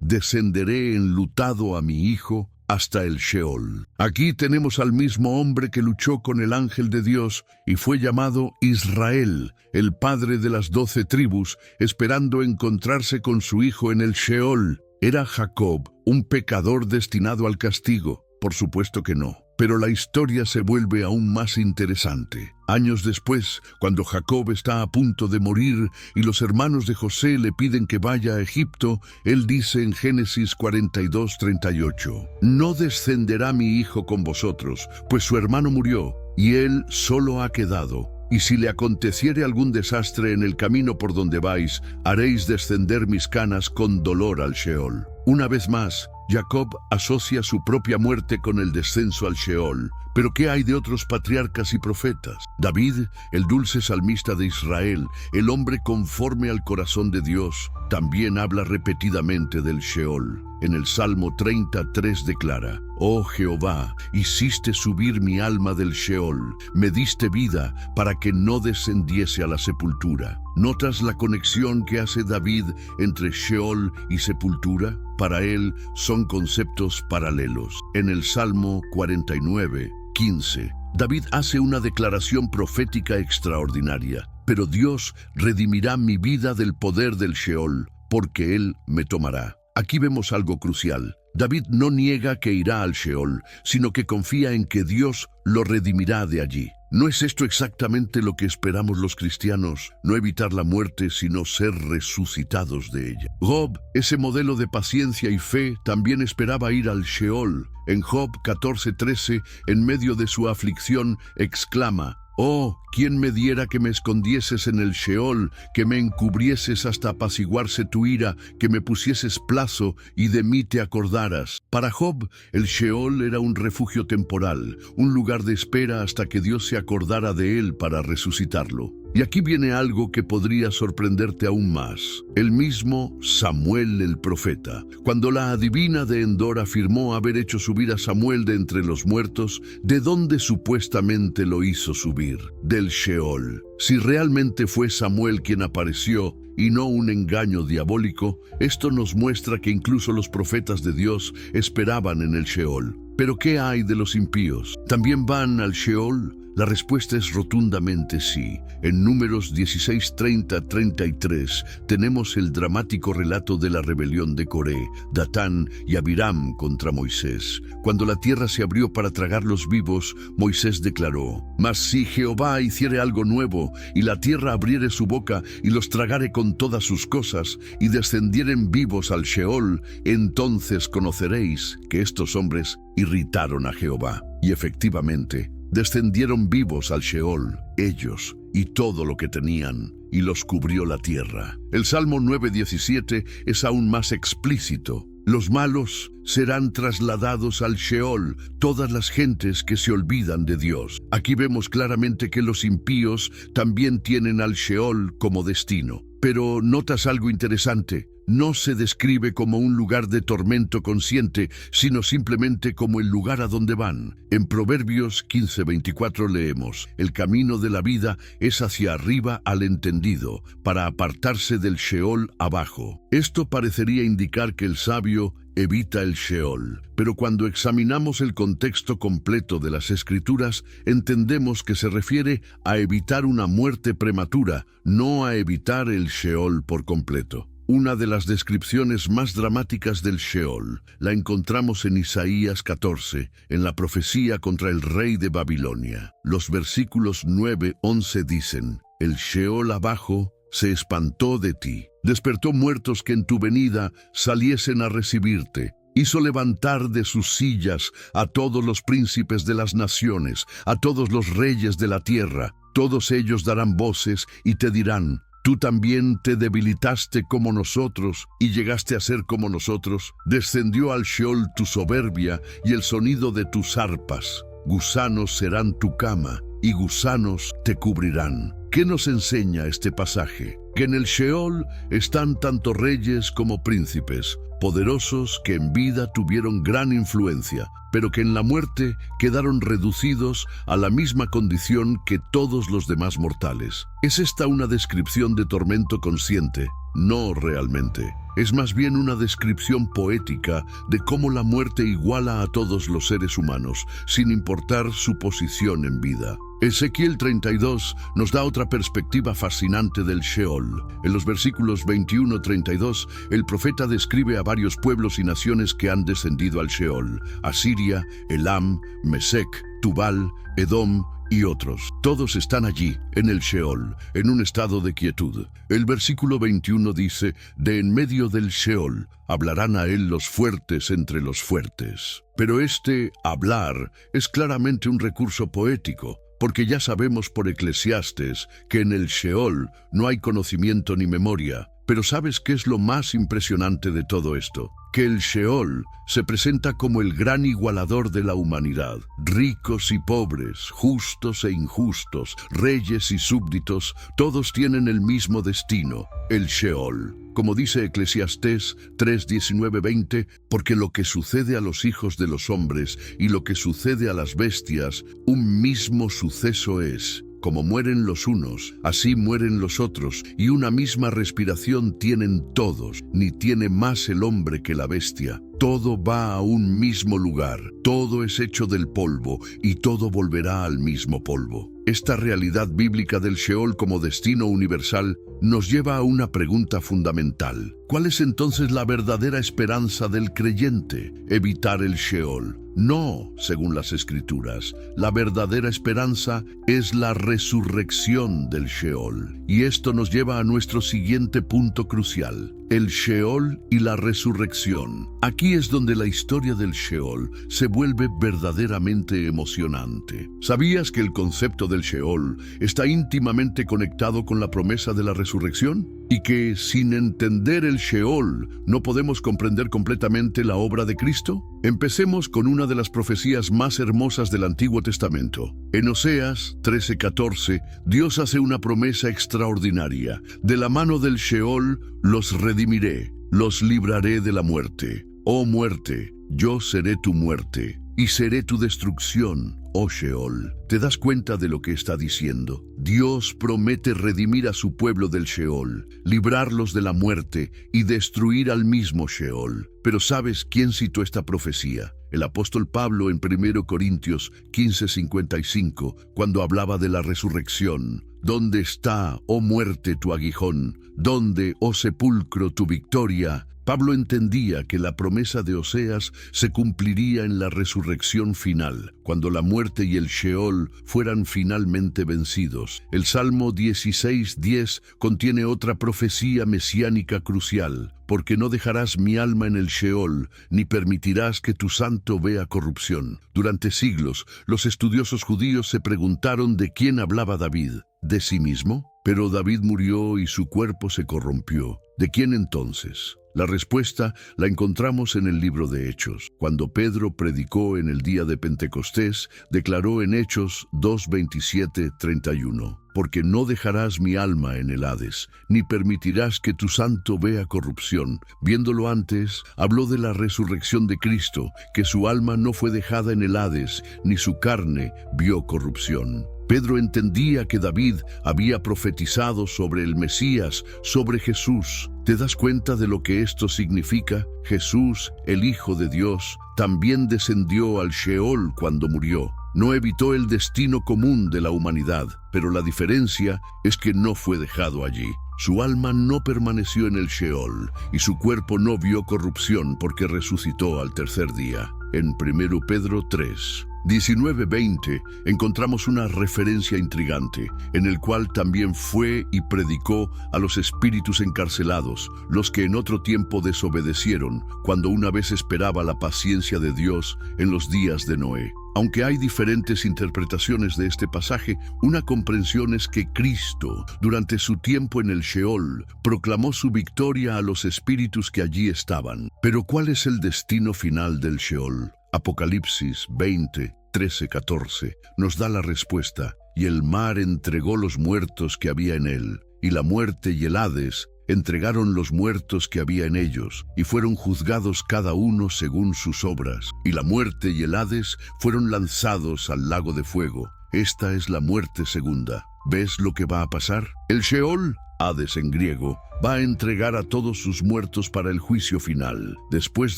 «Descenderé enlutado a mi hijo hasta el Sheol». Aquí tenemos al mismo hombre que luchó con el ángel de Dios y fue llamado Israel, el padre de las 12 tribus, esperando encontrarse con su hijo en el Sheol. ¿Era Jacob un pecador destinado al castigo? Por supuesto que no. Pero la historia se vuelve aún más interesante. Años después, cuando Jacob está a punto de morir y los hermanos de José le piden que vaya a Egipto, él dice en Génesis 42:38, «No descenderá mi hijo con vosotros, pues su hermano murió, y él solo ha quedado. Y si le aconteciere algún desastre en el camino por donde vais, haréis descender mis canas con dolor al Sheol». Una vez más, Jacob asocia su propia muerte con el descenso al Sheol. Pero ¿qué hay de otros patriarcas y profetas? David, el dulce salmista de Israel, el hombre conforme al corazón de Dios, también habla repetidamente del Sheol. En el Salmo 33 declara, «Oh Jehová, hiciste subir mi alma del Sheol, me diste vida para que no descendiese a la sepultura». ¿Notas la conexión que hace David entre Sheol y sepultura? Para él son conceptos paralelos. En el Salmo 49:15, David hace una declaración profética extraordinaria. «Pero Dios redimirá mi vida del poder del Sheol, porque Él me tomará». Aquí vemos algo crucial. David no niega que irá al Sheol, sino que confía en que Dios lo redimirá de allí. ¿No es esto exactamente lo que esperamos los cristianos? No evitar la muerte, sino ser resucitados de ella. Job, ese modelo de paciencia y fe, también esperaba ir al Sheol. En Job 14:13, en medio de su aflicción, exclama, «Oh, ¿quién me diera que me escondieses en el Sheol, que me encubrieses hasta apaciguarse tu ira, que me pusieses plazo y de mí te acordaras?» Para Job, el Sheol era un refugio temporal, un lugar de espera hasta que Dios se acordara de él para resucitarlo. Y aquí viene algo que podría sorprenderte aún más. El mismo Samuel el profeta. Cuando la adivina de Endor afirmó haber hecho subir a Samuel de entre los muertos, ¿de dónde supuestamente lo hizo subir? Del Sheol. Si realmente fue Samuel quien apareció y no un engaño diabólico, esto nos muestra que incluso los profetas de Dios esperaban en el Sheol. ¿Pero qué hay de los impíos? ¿También van al Sheol? La respuesta es rotundamente sí. En Números 16:30-33 tenemos el dramático relato de la rebelión de Coré, Datán y Abiram contra Moisés. Cuando la tierra se abrió para tragarlos vivos, Moisés declaró, «Mas si Jehová hiciere algo nuevo, y la tierra abriere su boca, y los tragare con todas sus cosas, y descendieren vivos al Sheol, entonces conoceréis que estos hombres irritaron a Jehová». Y efectivamente, descendieron vivos al Sheol, ellos y todo lo que tenían, y los cubrió la tierra. El Salmo 9:17 es aún más explícito. «Los malos serán trasladados al Sheol, todas las gentes que se olvidan de Dios». Aquí vemos claramente que los impíos también tienen al Sheol como destino. Pero ¿notas algo interesante? No se describe como un lugar de tormento consciente, sino simplemente como el lugar a donde van. En Proverbios 15:24 leemos, «El camino de la vida es hacia arriba al entendido, para apartarse del Sheol abajo». Esto parecería indicar que el sabio evita el Sheol. Pero cuando examinamos el contexto completo de las Escrituras, entendemos que se refiere a evitar una muerte prematura, no a evitar el Sheol por completo. Una de las descripciones más dramáticas del Sheol la encontramos en Isaías 14, en la profecía contra el rey de Babilonia. Los versículos 9-11 dicen: El Sheol abajo se espantó de ti, despertó muertos que en tu venida saliesen a recibirte. Hizo levantar de sus sillas a todos los príncipes de las naciones, a todos los reyes de la tierra. Todos ellos darán voces y te dirán: Tú también te debilitaste como nosotros y llegaste a ser como nosotros. Descendió al Sheol tu soberbia y el sonido de tus arpas. Gusanos serán tu cama y gusanos te cubrirán. ¿Qué nos enseña este pasaje? Que en el Sheol están tanto reyes como príncipes, poderosos que en vida tuvieron gran influencia, pero que en la muerte quedaron reducidos a la misma condición que todos los demás mortales. ¿Es esta una descripción de tormento consciente? No realmente. Es más bien una descripción poética de cómo la muerte iguala a todos los seres humanos, sin importar su posición en vida. Ezequiel 32 nos da otra perspectiva fascinante del Sheol. En los versículos 21-32, el profeta describe a varios pueblos y naciones que han descendido al Sheol: Asiria, Elam, Mesec, Tubal, Edom y otros. Todos están allí, en el Sheol, en un estado de quietud. El versículo 21 dice: De en medio del Sheol hablarán a él los fuertes entre los fuertes. Pero este hablar es claramente un recurso poético, porque ya sabemos por Eclesiastes que en el Sheol no hay conocimiento ni memoria. Pero ¿sabes qué es lo más impresionante de todo esto? Que el Sheol se presenta como el gran igualador de la humanidad. Ricos y pobres, justos e injustos, reyes y súbditos, todos tienen el mismo destino, el Sheol. Como dice Eclesiastés 3:19-20, porque lo que sucede a los hijos de los hombres y lo que sucede a las bestias, un mismo suceso es. Como mueren los unos, así mueren los otros, y una misma respiración tienen todos, ni tiene más el hombre que la bestia. Todo va a un mismo lugar, todo es hecho del polvo, y todo volverá al mismo polvo. Esta realidad bíblica del Sheol como destino universal nos lleva a una pregunta fundamental. ¿Cuál es entonces la verdadera esperanza del creyente? ¿Evitar el Sheol? No, según las Escrituras. La verdadera esperanza es la resurrección del Sheol. Y esto nos lleva a nuestro siguiente punto crucial: el Sheol y la resurrección. Aquí es donde la historia del Sheol se vuelve verdaderamente emocionante. ¿Sabías que el concepto del Sheol está íntimamente conectado con la promesa de la resurrección? Y que sin entender el Sheol no podemos comprender completamente la obra de Cristo. Empecemos con una de las profecías más hermosas del Antiguo Testamento. En Oseas 13:14, Dios hace una promesa extraordinaria: de la mano del Sheol los redimiré, los libraré de la muerte. Oh muerte, yo seré tu muerte, y seré tu destrucción, oh Sheol. ¿Te das cuenta de lo que está diciendo? Dios promete redimir a su pueblo del Sheol, librarlos de la muerte y destruir al mismo Sheol. Pero ¿sabes quién citó esta profecía? El apóstol Pablo en 1 Corintios 15:55, cuando hablaba de la resurrección. ¿Dónde está, oh muerte, tu aguijón? ¿Dónde, oh sepulcro, tu victoria? Pablo entendía que la promesa de Oseas se cumpliría en la resurrección final, cuando la muerte y el Sheol fueran finalmente vencidos. El Salmo 16:10 contiene otra profecía mesiánica crucial: porque no dejarás mi alma en el Sheol, ni permitirás que tu santo vea corrupción. Durante siglos, los estudiosos judíos se preguntaron de quién hablaba David. ¿De sí mismo? Pero David murió y su cuerpo se corrompió. ¿De quién entonces? La respuesta la encontramos en el libro de Hechos. Cuando Pedro predicó en el día de Pentecostés, declaró en Hechos 2:27-31: porque no dejarás mi alma en el Hades, ni permitirás que tu santo vea corrupción. Viéndolo antes, habló de la resurrección de Cristo, que su alma no fue dejada en el Hades, ni su carne vio corrupción. Pedro entendía que David había profetizado sobre el Mesías, sobre Jesús. ¿Te das cuenta de lo que esto significa? Jesús, el Hijo de Dios, también descendió al Sheol cuando murió. No evitó el destino común de la humanidad, pero la diferencia es que no fue dejado allí. Su alma no permaneció en el Sheol, y su cuerpo no vio corrupción porque resucitó al tercer día. En 1 Pedro 3, 19-20 encontramos una referencia intrigante, en el cual también fue y predicó a los espíritus encarcelados, los que en otro tiempo desobedecieron, cuando una vez esperaba la paciencia de Dios en los días de Noé. Aunque hay diferentes interpretaciones de este pasaje, una comprensión es que Cristo, durante su tiempo en el Sheol, proclamó su victoria a los espíritus que allí estaban. Pero ¿cuál es el destino final del Sheol? Apocalipsis 20, 13-14 nos da la respuesta. Y el mar entregó los muertos que había en él, y la muerte y el Hades entregaron los muertos que había en ellos, y fueron juzgados cada uno según sus obras. Y la muerte y el Hades fueron lanzados al lago de fuego. Esta es la muerte segunda. ¿Ves lo que va a pasar? El Sheol, Hades en griego, va a entregar a todos sus muertos para el juicio final. Después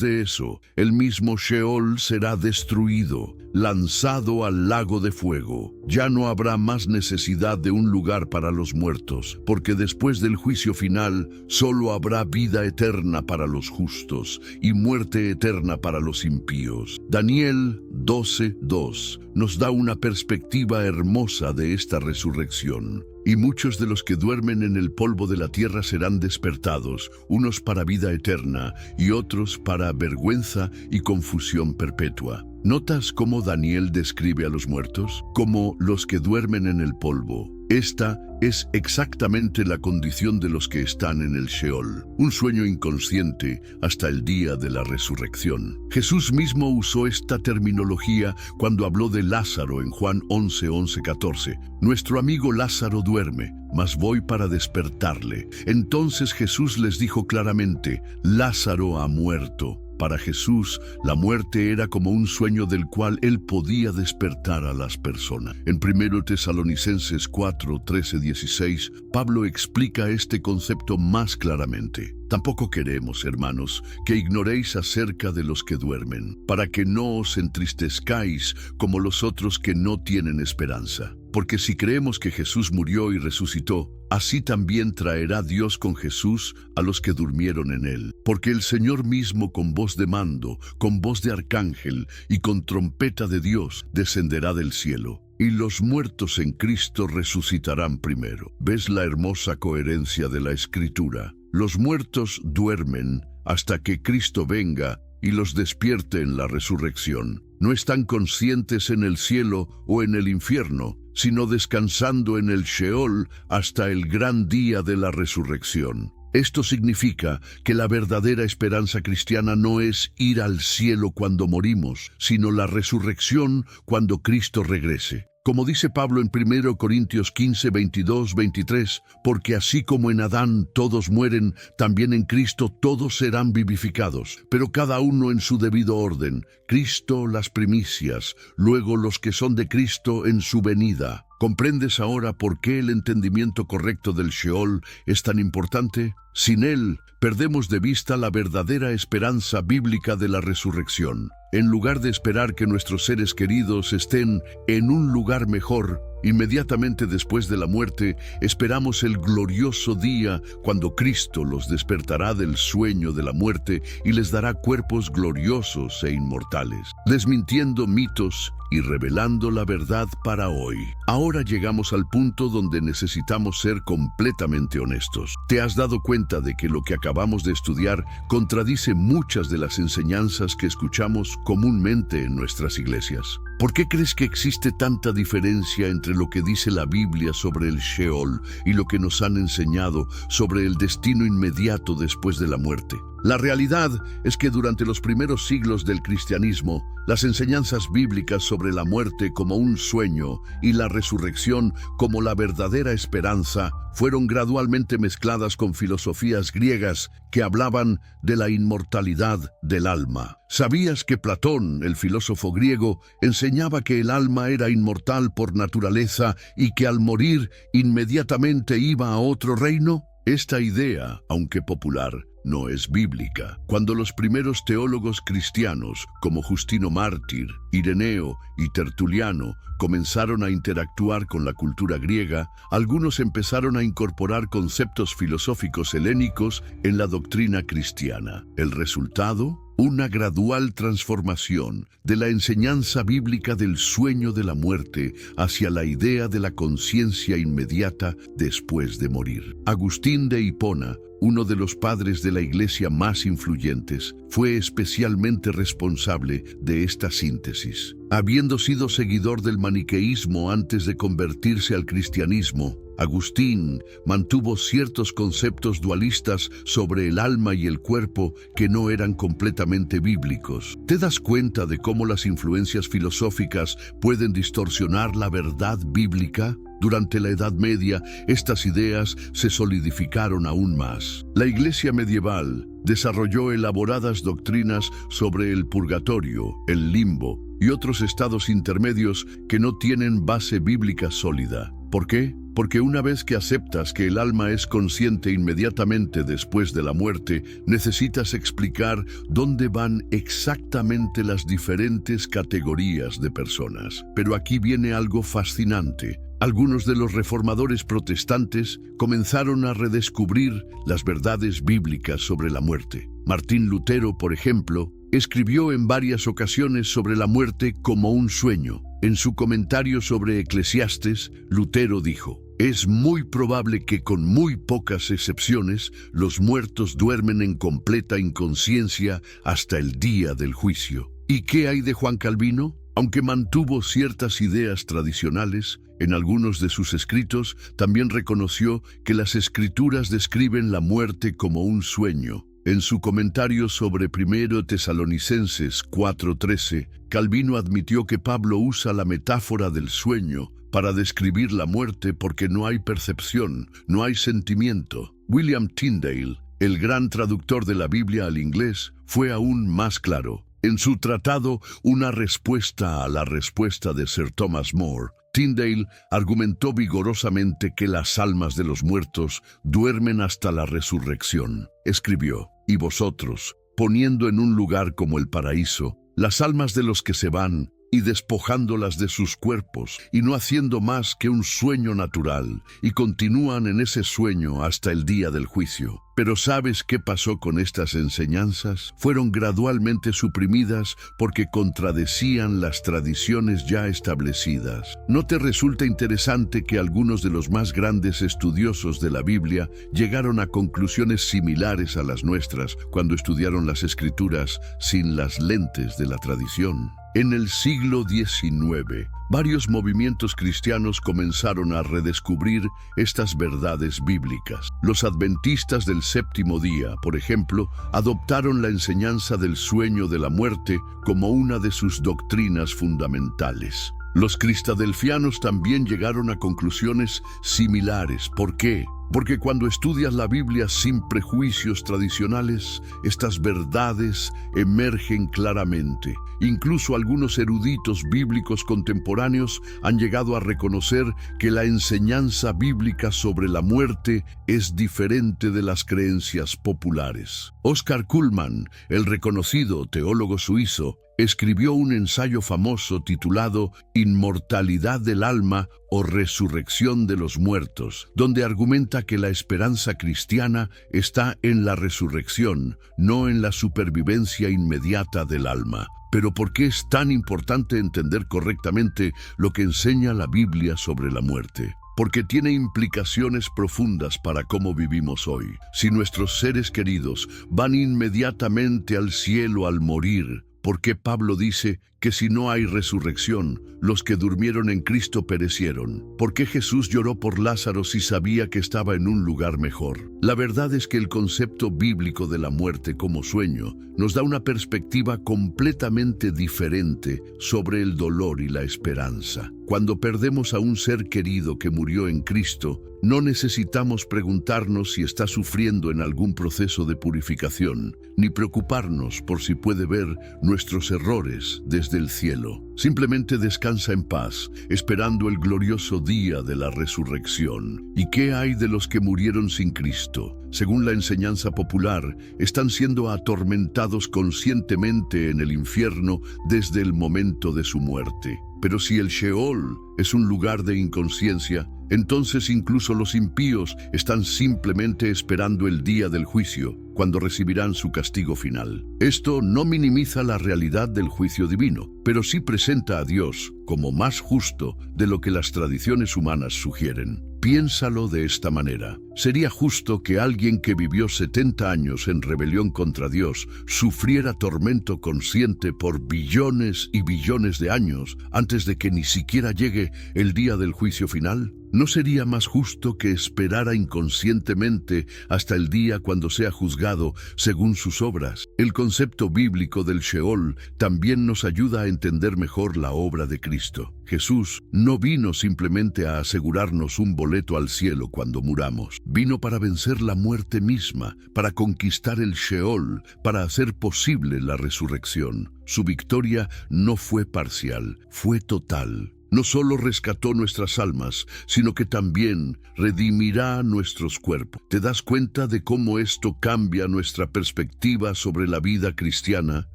de eso, el mismo Sheol será destruido, lanzado al lago de fuego. Ya no habrá más necesidad de un lugar para los muertos, porque después del juicio final, solo habrá vida eterna para los justos y muerte eterna para los impíos. Daniel 12:2 nos da una perspectiva hermosa de esta resurrección. Y muchos de los que duermen en el polvo de la tierra serán despertados, unos para vida eterna y otros para vergüenza y confusión perpetua. ¿Notas cómo Daniel describe a los muertos? Como los que duermen en el polvo. Esta es exactamente la condición de los que están en el Sheol, un sueño inconsciente hasta el día de la resurrección. Jesús mismo usó esta terminología cuando habló de Lázaro en Juan 11:14. Nuestro amigo Lázaro duerme, mas voy para despertarle. Entonces Jesús les dijo claramente, Lázaro ha muerto. Para Jesús, la muerte era como un sueño del cual él podía despertar a las personas. En 1 Tesalonicenses 4, 13-16, Pablo explica este concepto más claramente. Tampoco queremos, hermanos, que ignoréis acerca de los que duermen, para que no os entristezcáis como los otros que no tienen esperanza. Porque si creemos que Jesús murió y resucitó, así también traerá Dios con Jesús a los que durmieron en él. Porque el Señor mismo con voz de mando, con voz de arcángel y con trompeta de Dios descenderá del cielo. Y los muertos en Cristo resucitarán primero. ¿Ves la hermosa coherencia de la Escritura? Los muertos duermen hasta que Cristo venga y los despierte en la resurrección. No están conscientes en el cielo o en el infierno, sino descansando en el Sheol hasta el gran día de la resurrección. Esto significa que la verdadera esperanza cristiana no es ir al cielo cuando morimos, sino la resurrección cuando Cristo regrese. Como dice Pablo en 1 Corintios 15, 22, 23, porque así como en Adán todos mueren, también en Cristo todos serán vivificados, pero cada uno en su debido orden. Cristo las primicias, luego los que son de Cristo en su venida. ¿Comprendes ahora por qué el entendimiento correcto del Sheol es tan importante? Sin él, perdemos de vista la verdadera esperanza bíblica de la resurrección. En lugar de esperar que nuestros seres queridos estén en un lugar mejor, inmediatamente después de la muerte, esperamos el glorioso día cuando Cristo los despertará del sueño de la muerte y les dará cuerpos gloriosos e inmortales, desmintiendo mitos y revelando la verdad para hoy. Ahora llegamos al punto donde necesitamos ser completamente honestos. ¿Te has dado cuenta de que lo que acabamos de estudiar contradice muchas de las enseñanzas que escuchamos comúnmente en nuestras iglesias? ¿Por qué crees que existe tanta diferencia entre lo que dice la Biblia sobre el Sheol y lo que nos han enseñado sobre el destino inmediato después de la muerte? La realidad es que durante los primeros siglos del cristianismo, las enseñanzas bíblicas sobre la muerte como un sueño y la resurrección como la verdadera esperanza fueron gradualmente mezcladas con filosofías griegas que hablaban de la inmortalidad del alma. ¿Sabías que Platón, el filósofo griego, enseñaba que el alma era inmortal por naturaleza y que al morir inmediatamente iba a otro reino? Esta idea, aunque popular, no es bíblica. Cuando los primeros teólogos cristianos, como Justino Mártir, Ireneo y Tertuliano, comenzaron a interactuar con la cultura griega, algunos empezaron a incorporar conceptos filosóficos helénicos en la doctrina cristiana. El resultado: una gradual transformación de la enseñanza bíblica del sueño de la muerte hacia la idea de la conciencia inmediata después de morir. Agustín de Hipona, uno de los padres de la Iglesia más influyentes, fue especialmente responsable de esta síntesis. Habiendo sido seguidor del maniqueísmo antes de convertirse al cristianismo, Agustín mantuvo ciertos conceptos dualistas sobre el alma y el cuerpo que no eran completamente bíblicos. ¿Te das cuenta de cómo las influencias filosóficas pueden distorsionar la verdad bíblica? Durante la Edad Media, estas ideas se solidificaron aún más. La Iglesia medieval desarrolló elaboradas doctrinas sobre el purgatorio, el limbo y otros estados intermedios que no tienen base bíblica sólida. ¿Por qué? Porque una vez que aceptas que el alma es consciente inmediatamente después de la muerte, necesitas explicar dónde van exactamente las diferentes categorías de personas. Pero aquí viene algo fascinante. Algunos de los reformadores protestantes comenzaron a redescubrir las verdades bíblicas sobre la muerte. Martín Lutero, por ejemplo, escribió en varias ocasiones sobre la muerte como un sueño. En su comentario sobre Eclesiastes, Lutero dijo: «Es muy probable que, con muy pocas excepciones, los muertos duermen en completa inconsciencia hasta el día del juicio». ¿Y qué hay de Juan Calvino? Aunque mantuvo ciertas ideas tradicionales, en algunos de sus escritos también reconoció que las Escrituras describen la muerte como un sueño. En su comentario sobre 1 Tesalonicenses 4:13, Calvino admitió que Pablo usa la metáfora del sueño para describir la muerte porque no hay percepción, no hay sentimiento. William Tyndale, el gran traductor de la Biblia al inglés, fue aún más claro. En su tratado Una respuesta a la respuesta de Sir Thomas More, Tyndale argumentó vigorosamente que las almas de los muertos duermen hasta la resurrección. Escribió: «Y vosotros, poniendo en un lugar como el paraíso las almas de los que se van, y despojándolas de sus cuerpos, y no haciendo más que un sueño natural, y continúan en ese sueño hasta el día del juicio». Pero ¿sabes qué pasó con estas enseñanzas? Fueron gradualmente suprimidas porque contradecían las tradiciones ya establecidas. ¿No te resulta interesante que algunos de los más grandes estudiosos de la Biblia llegaron a conclusiones similares a las nuestras cuando estudiaron las Escrituras sin las lentes de la tradición? En el siglo XIX, varios movimientos cristianos comenzaron a redescubrir estas verdades bíblicas. Los adventistas del séptimo día, por ejemplo, adoptaron la enseñanza del sueño de la muerte como una de sus doctrinas fundamentales. Los cristadelfianos también llegaron a conclusiones similares. ¿Por qué? Porque cuando estudias la Biblia sin prejuicios tradicionales, estas verdades emergen claramente. Incluso algunos eruditos bíblicos contemporáneos han llegado a reconocer que la enseñanza bíblica sobre la muerte es diferente de las creencias populares. Oscar Cullmann, el reconocido teólogo suizo, escribió un ensayo famoso titulado Inmortalidad del alma o Resurrección de los muertos, donde argumenta que la esperanza cristiana está en la resurrección, no en la supervivencia inmediata del alma. Pero ¿por qué es tan importante entender correctamente lo que enseña la Biblia sobre la muerte? Porque tiene implicaciones profundas para cómo vivimos hoy. Si nuestros seres queridos van inmediatamente al cielo al morir, ¿por qué Pablo dice que si no hay resurrección, los que durmieron en Cristo perecieron? ¿Por qué Jesús lloró por Lázaro si sabía que estaba en un lugar mejor? La verdad es que el concepto bíblico de la muerte como sueño nos da una perspectiva completamente diferente sobre el dolor y la esperanza. Cuando perdemos a un ser querido que murió en Cristo, no necesitamos preguntarnos si está sufriendo en algún proceso de purificación, ni preocuparnos por si puede ver nuestros errores desde desde el cielo. Simplemente descansa en paz, esperando el glorioso día de la resurrección. ¿Y qué hay de los que murieron sin Cristo? Según la enseñanza popular, están siendo atormentados conscientemente en el infierno desde el momento de su muerte. Pero si el Sheol es un lugar de inconsciencia, entonces incluso los impíos están simplemente esperando el día del juicio, cuando recibirán su castigo final. Esto no minimiza la realidad del juicio divino, pero sí presenta a Dios como más justo de lo que las tradiciones humanas sugieren. Piénsalo de esta manera. ¿Sería justo que alguien que vivió 70 años en rebelión contra Dios sufriera tormento consciente por billones y billones de años antes de que ni siquiera llegue el día del juicio final? ¿No sería más justo que esperara inconscientemente hasta el día cuando sea juzgado según sus obras? El concepto bíblico del Sheol también nos ayuda a entender mejor la obra de Cristo. Jesús no vino simplemente a asegurarnos un boleto al cielo cuando muramos. Vino para vencer la muerte misma, para conquistar el Sheol, para hacer posible la resurrección. Su victoria no fue parcial, fue total. No solo rescató nuestras almas, sino que también redimirá nuestros cuerpos. ¿Te das cuenta de cómo esto cambia nuestra perspectiva sobre la vida cristiana?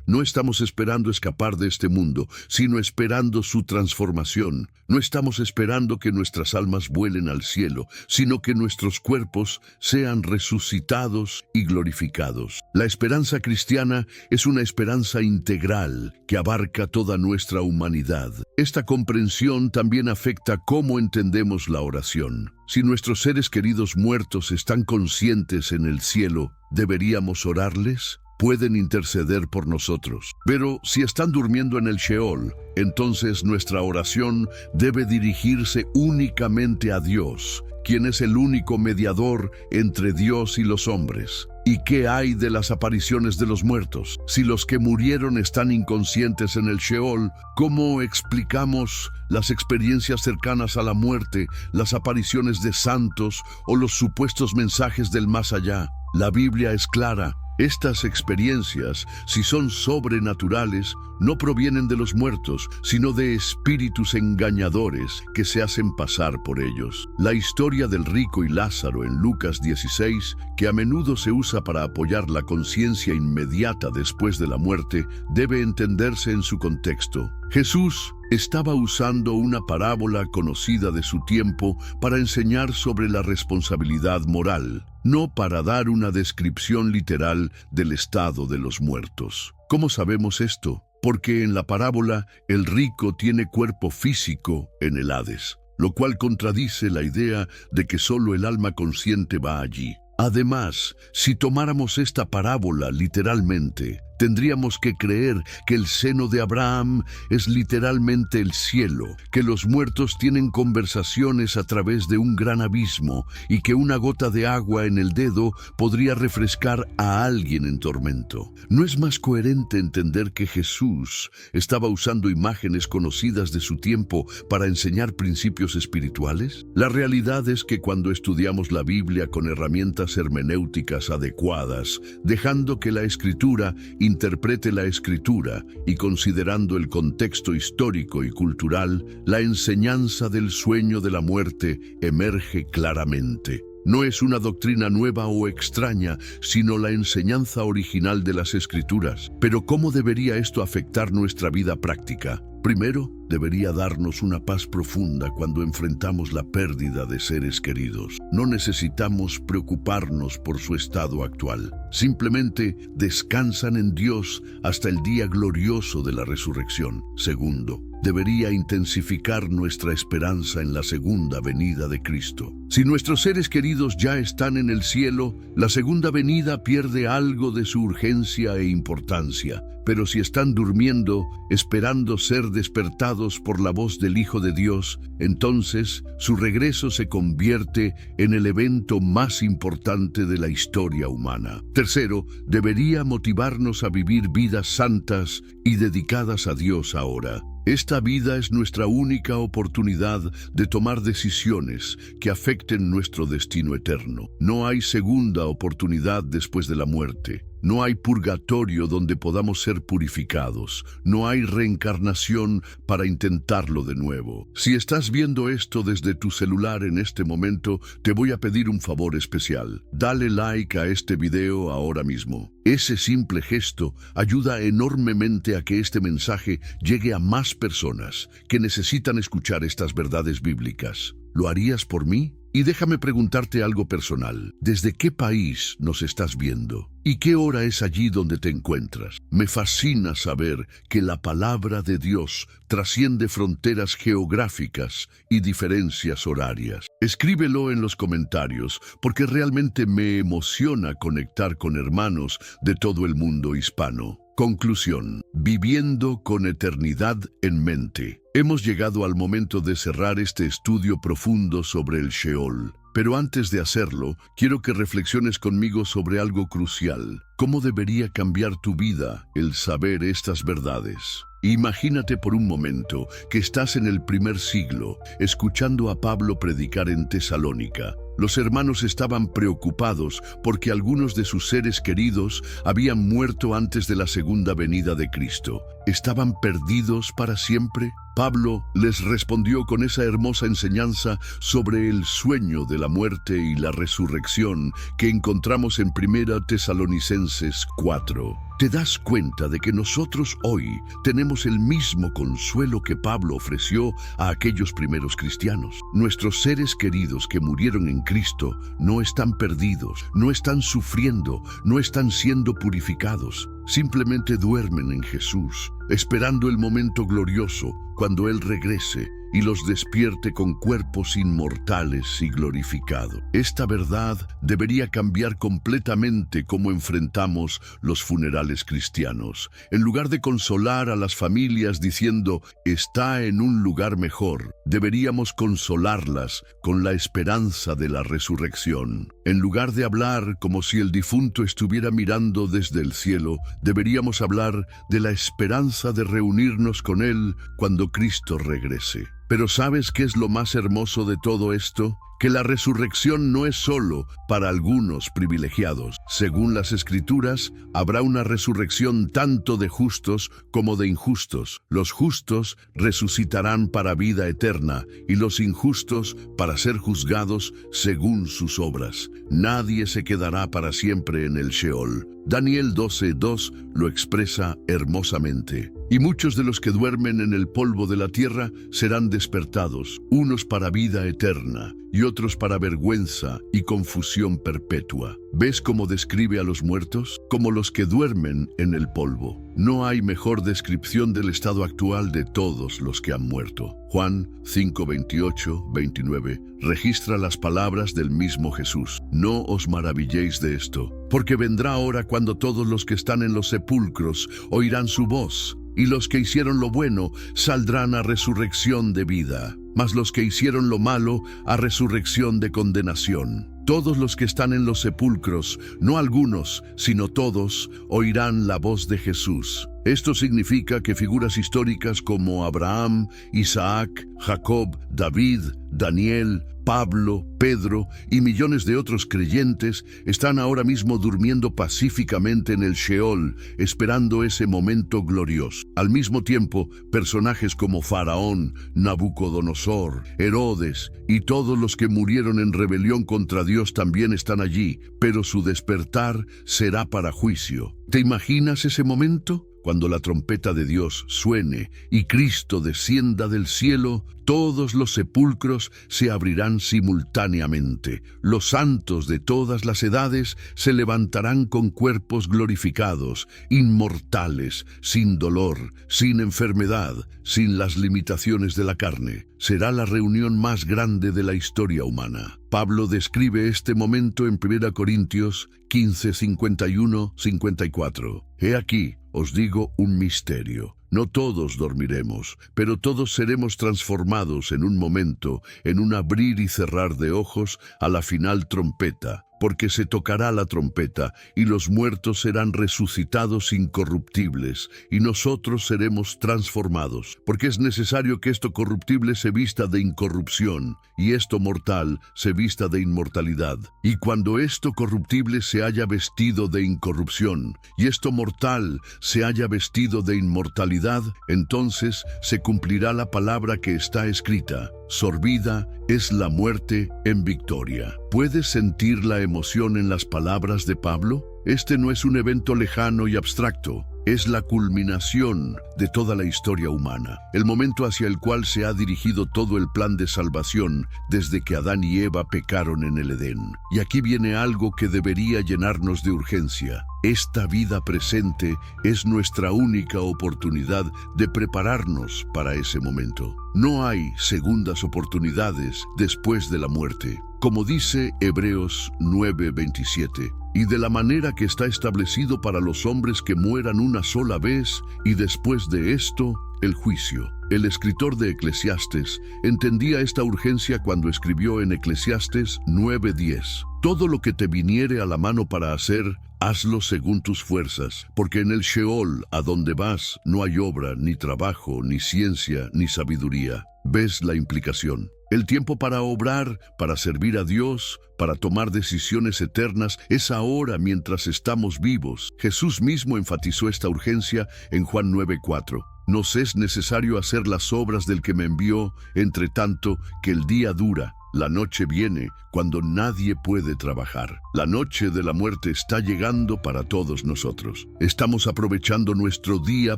No estamos esperando escapar de este mundo, sino esperando su transformación. No estamos esperando que nuestras almas vuelen al cielo, sino que nuestros cuerpos sean resucitados y glorificados. La esperanza cristiana es una esperanza integral que abarca toda nuestra humanidad. Esta comprensión también afecta cómo entendemos la oración. Si nuestros seres queridos muertos están conscientes en el cielo, ¿deberíamos orarles? Pueden interceder por nosotros. Pero si están durmiendo en el Sheol, entonces nuestra oración debe dirigirse únicamente a Dios, quien es el único mediador entre Dios y los hombres. ¿Y qué hay de las apariciones de los muertos? Si los que murieron están inconscientes en el Sheol, ¿cómo explicamos las experiencias cercanas a la muerte, las apariciones de santos o los supuestos mensajes del más allá? La Biblia es clara. Estas experiencias, si son sobrenaturales, no provienen de los muertos, sino de espíritus engañadores que se hacen pasar por ellos. La historia del rico y Lázaro en Lucas 16, que a menudo se usa para apoyar la conciencia inmediata después de la muerte, debe entenderse en su contexto. Jesús estaba usando una parábola conocida de su tiempo para enseñar sobre la responsabilidad moral, no para dar una descripción literal del estado de los muertos. ¿Cómo sabemos esto? Porque en la parábola el rico tiene cuerpo físico en el Hades, lo cual contradice la idea de que solo el alma consciente va allí. Además, si tomáramos esta parábola literalmente, tendríamos que creer que el seno de Abraham es literalmente el cielo, que los muertos tienen conversaciones a través de un gran abismo y que una gota de agua en el dedo podría refrescar a alguien en tormento. ¿No es más coherente entender que Jesús estaba usando imágenes conocidas de su tiempo para enseñar principios espirituales? La realidad es que cuando estudiamos la Biblia con herramientas hermenéuticas adecuadas, dejando que la Escritura interprete la Escritura y considerando el contexto histórico y cultural, la enseñanza del sueño de la muerte emerge claramente. No es una doctrina nueva o extraña, sino la enseñanza original de las Escrituras. Pero ¿cómo debería esto afectar nuestra vida práctica? Primero, debería darnos una paz profunda cuando enfrentamos la pérdida de seres queridos. No necesitamos preocuparnos por su estado actual. Simplemente descansan en Dios hasta el día glorioso de la resurrección. Segundo, debería intensificar nuestra esperanza en la segunda venida de Cristo. Si nuestros seres queridos ya están en el cielo, la segunda venida pierde algo de su urgencia e importancia. Pero si están durmiendo, esperando ser despertados por la voz del Hijo de Dios, entonces su regreso se convierte en el evento más importante de la historia humana. Tercero, debería motivarnos a vivir vidas santas y dedicadas a Dios ahora. Esta vida es nuestra única oportunidad de tomar decisiones que afecten nuestro destino eterno. No hay segunda oportunidad después de la muerte. No hay purgatorio donde podamos ser purificados. No hay reencarnación para intentarlo de nuevo. Si estás viendo esto desde tu celular en este momento, te voy a pedir un favor especial. Dale like a este video ahora mismo. Ese simple gesto ayuda enormemente a que este mensaje llegue a más personas que necesitan escuchar estas verdades bíblicas. ¿Lo harías por mí? Y déjame preguntarte algo personal. ¿Desde qué país nos estás viendo? ¿Y qué hora es allí donde te encuentras? Me fascina saber que la palabra de Dios trasciende fronteras geográficas y diferencias horarias. Escríbelo en los comentarios porque realmente me emociona conectar con hermanos de todo el mundo hispano. Conclusión. Viviendo con eternidad en mente. Hemos llegado al momento de cerrar este estudio profundo sobre el Sheol. Pero antes de hacerlo, quiero que reflexiones conmigo sobre algo crucial. ¿Cómo debería cambiar tu vida el saber estas verdades? Imagínate por un momento que estás en el primer siglo, escuchando a Pablo predicar en Tesalónica. Los hermanos estaban preocupados porque algunos de sus seres queridos habían muerto antes de la segunda venida de Cristo. ¿Estaban perdidos para siempre? Pablo les respondió con esa hermosa enseñanza sobre el sueño de la muerte y la resurrección que encontramos en 1 Tesalonicenses 4. ¿Te das cuenta de que nosotros hoy tenemos el mismo consuelo que Pablo ofreció a aquellos primeros cristianos? Nuestros seres queridos que murieron en Cristo no están perdidos, no están sufriendo, no están siendo purificados. Simplemente duermen en Jesús, esperando el momento glorioso cuando Él regrese y los despierte con cuerpos inmortales y glorificados. Esta verdad debería cambiar completamente cómo enfrentamos los funerales cristianos. En lugar de consolar a las familias diciendo, está en un lugar mejor, deberíamos consolarlas con la esperanza de la resurrección. En lugar de hablar como si el difunto estuviera mirando desde el cielo, deberíamos hablar de la esperanza de reunirnos con Él cuando Cristo regrese. Pero ¿sabes qué es lo más hermoso de todo esto? Que la resurrección no es solo para algunos privilegiados. Según las Escrituras, habrá una resurrección tanto de justos como de injustos. Los justos resucitarán para vida eterna y los injustos para ser juzgados según sus obras. Nadie se quedará para siempre en el Sheol. Daniel 12:2 lo expresa hermosamente. Y muchos de los que duermen en el polvo de la tierra serán despertados, unos para vida eterna y otros para vergüenza y confusión perpetua. ¿Ves cómo describe a los muertos? Como los que duermen en el polvo. No hay mejor descripción del estado actual de todos los que han muerto. Juan 5:28-29 registra las palabras del mismo Jesús. No os maravilléis de esto, porque vendrá hora cuando todos los que están en los sepulcros oirán su voz, y los que hicieron lo bueno saldrán a resurrección de vida, mas los que hicieron lo malo a resurrección de condenación. Todos los que están en los sepulcros, no algunos, sino todos, oirán la voz de Jesús. Esto significa que figuras históricas como Abraham, Isaac, Jacob, David, Daniel, Pablo, Pedro y millones de otros creyentes están ahora mismo durmiendo pacíficamente en el Sheol, esperando ese momento glorioso. Al mismo tiempo, personajes como Faraón, Nabucodonosor, Herodes y todos los que murieron en rebelión contra Dios también están allí, pero su despertar será para juicio. ¿Te imaginas ese momento? Cuando la trompeta de Dios suene y Cristo descienda del cielo, todos los sepulcros se abrirán simultáneamente. Los santos de todas las edades se levantarán con cuerpos glorificados, inmortales, sin dolor, sin enfermedad, sin las limitaciones de la carne. Será la reunión más grande de la historia humana. Pablo describe este momento en 1 Corintios 15:51-54. He aquí, os digo un misterio. No todos dormiremos, pero todos seremos transformados en un momento, en un abrir y cerrar de ojos, a la final trompeta. porque se tocará la trompeta, y los muertos serán resucitados incorruptibles, y nosotros seremos transformados, porque es necesario que esto corruptible se vista de incorrupción, y esto mortal se vista de inmortalidad. Y cuando esto corruptible se haya vestido de incorrupción, y esto mortal se haya vestido de inmortalidad, entonces se cumplirá la palabra que está escrita: sorbida es la muerte en victoria. ¿Puedes sentir la emoción en las palabras de Pablo? Este no es un evento lejano y abstracto. Es la culminación de toda la historia humana, el momento hacia el cual se ha dirigido todo el plan de salvación desde que Adán y Eva pecaron en el Edén. Y aquí viene algo que debería llenarnos de urgencia. Esta vida presente es nuestra única oportunidad de prepararnos para ese momento. No hay segundas oportunidades después de la muerte. Como dice Hebreos 9:27, y de la manera que está establecido para los hombres que mueran una sola vez, y después de esto, el juicio. El escritor de Eclesiastes entendía esta urgencia cuando escribió en Eclesiastes 9:10. Todo lo que te viniere a la mano para hacer, hazlo según tus fuerzas, porque en el Sheol, a donde vas, no hay obra, ni trabajo, ni ciencia, ni sabiduría. ¿Ves la implicación? El tiempo para obrar, para servir a Dios, para tomar decisiones eternas, es ahora mientras estamos vivos. Jesús mismo enfatizó esta urgencia en Juan 9:4. Nos es necesario hacer las obras del que me envió, entre tanto que el día dura. La noche viene cuando nadie puede trabajar. La noche de la muerte está llegando para todos nosotros. ¿Estamos aprovechando nuestro día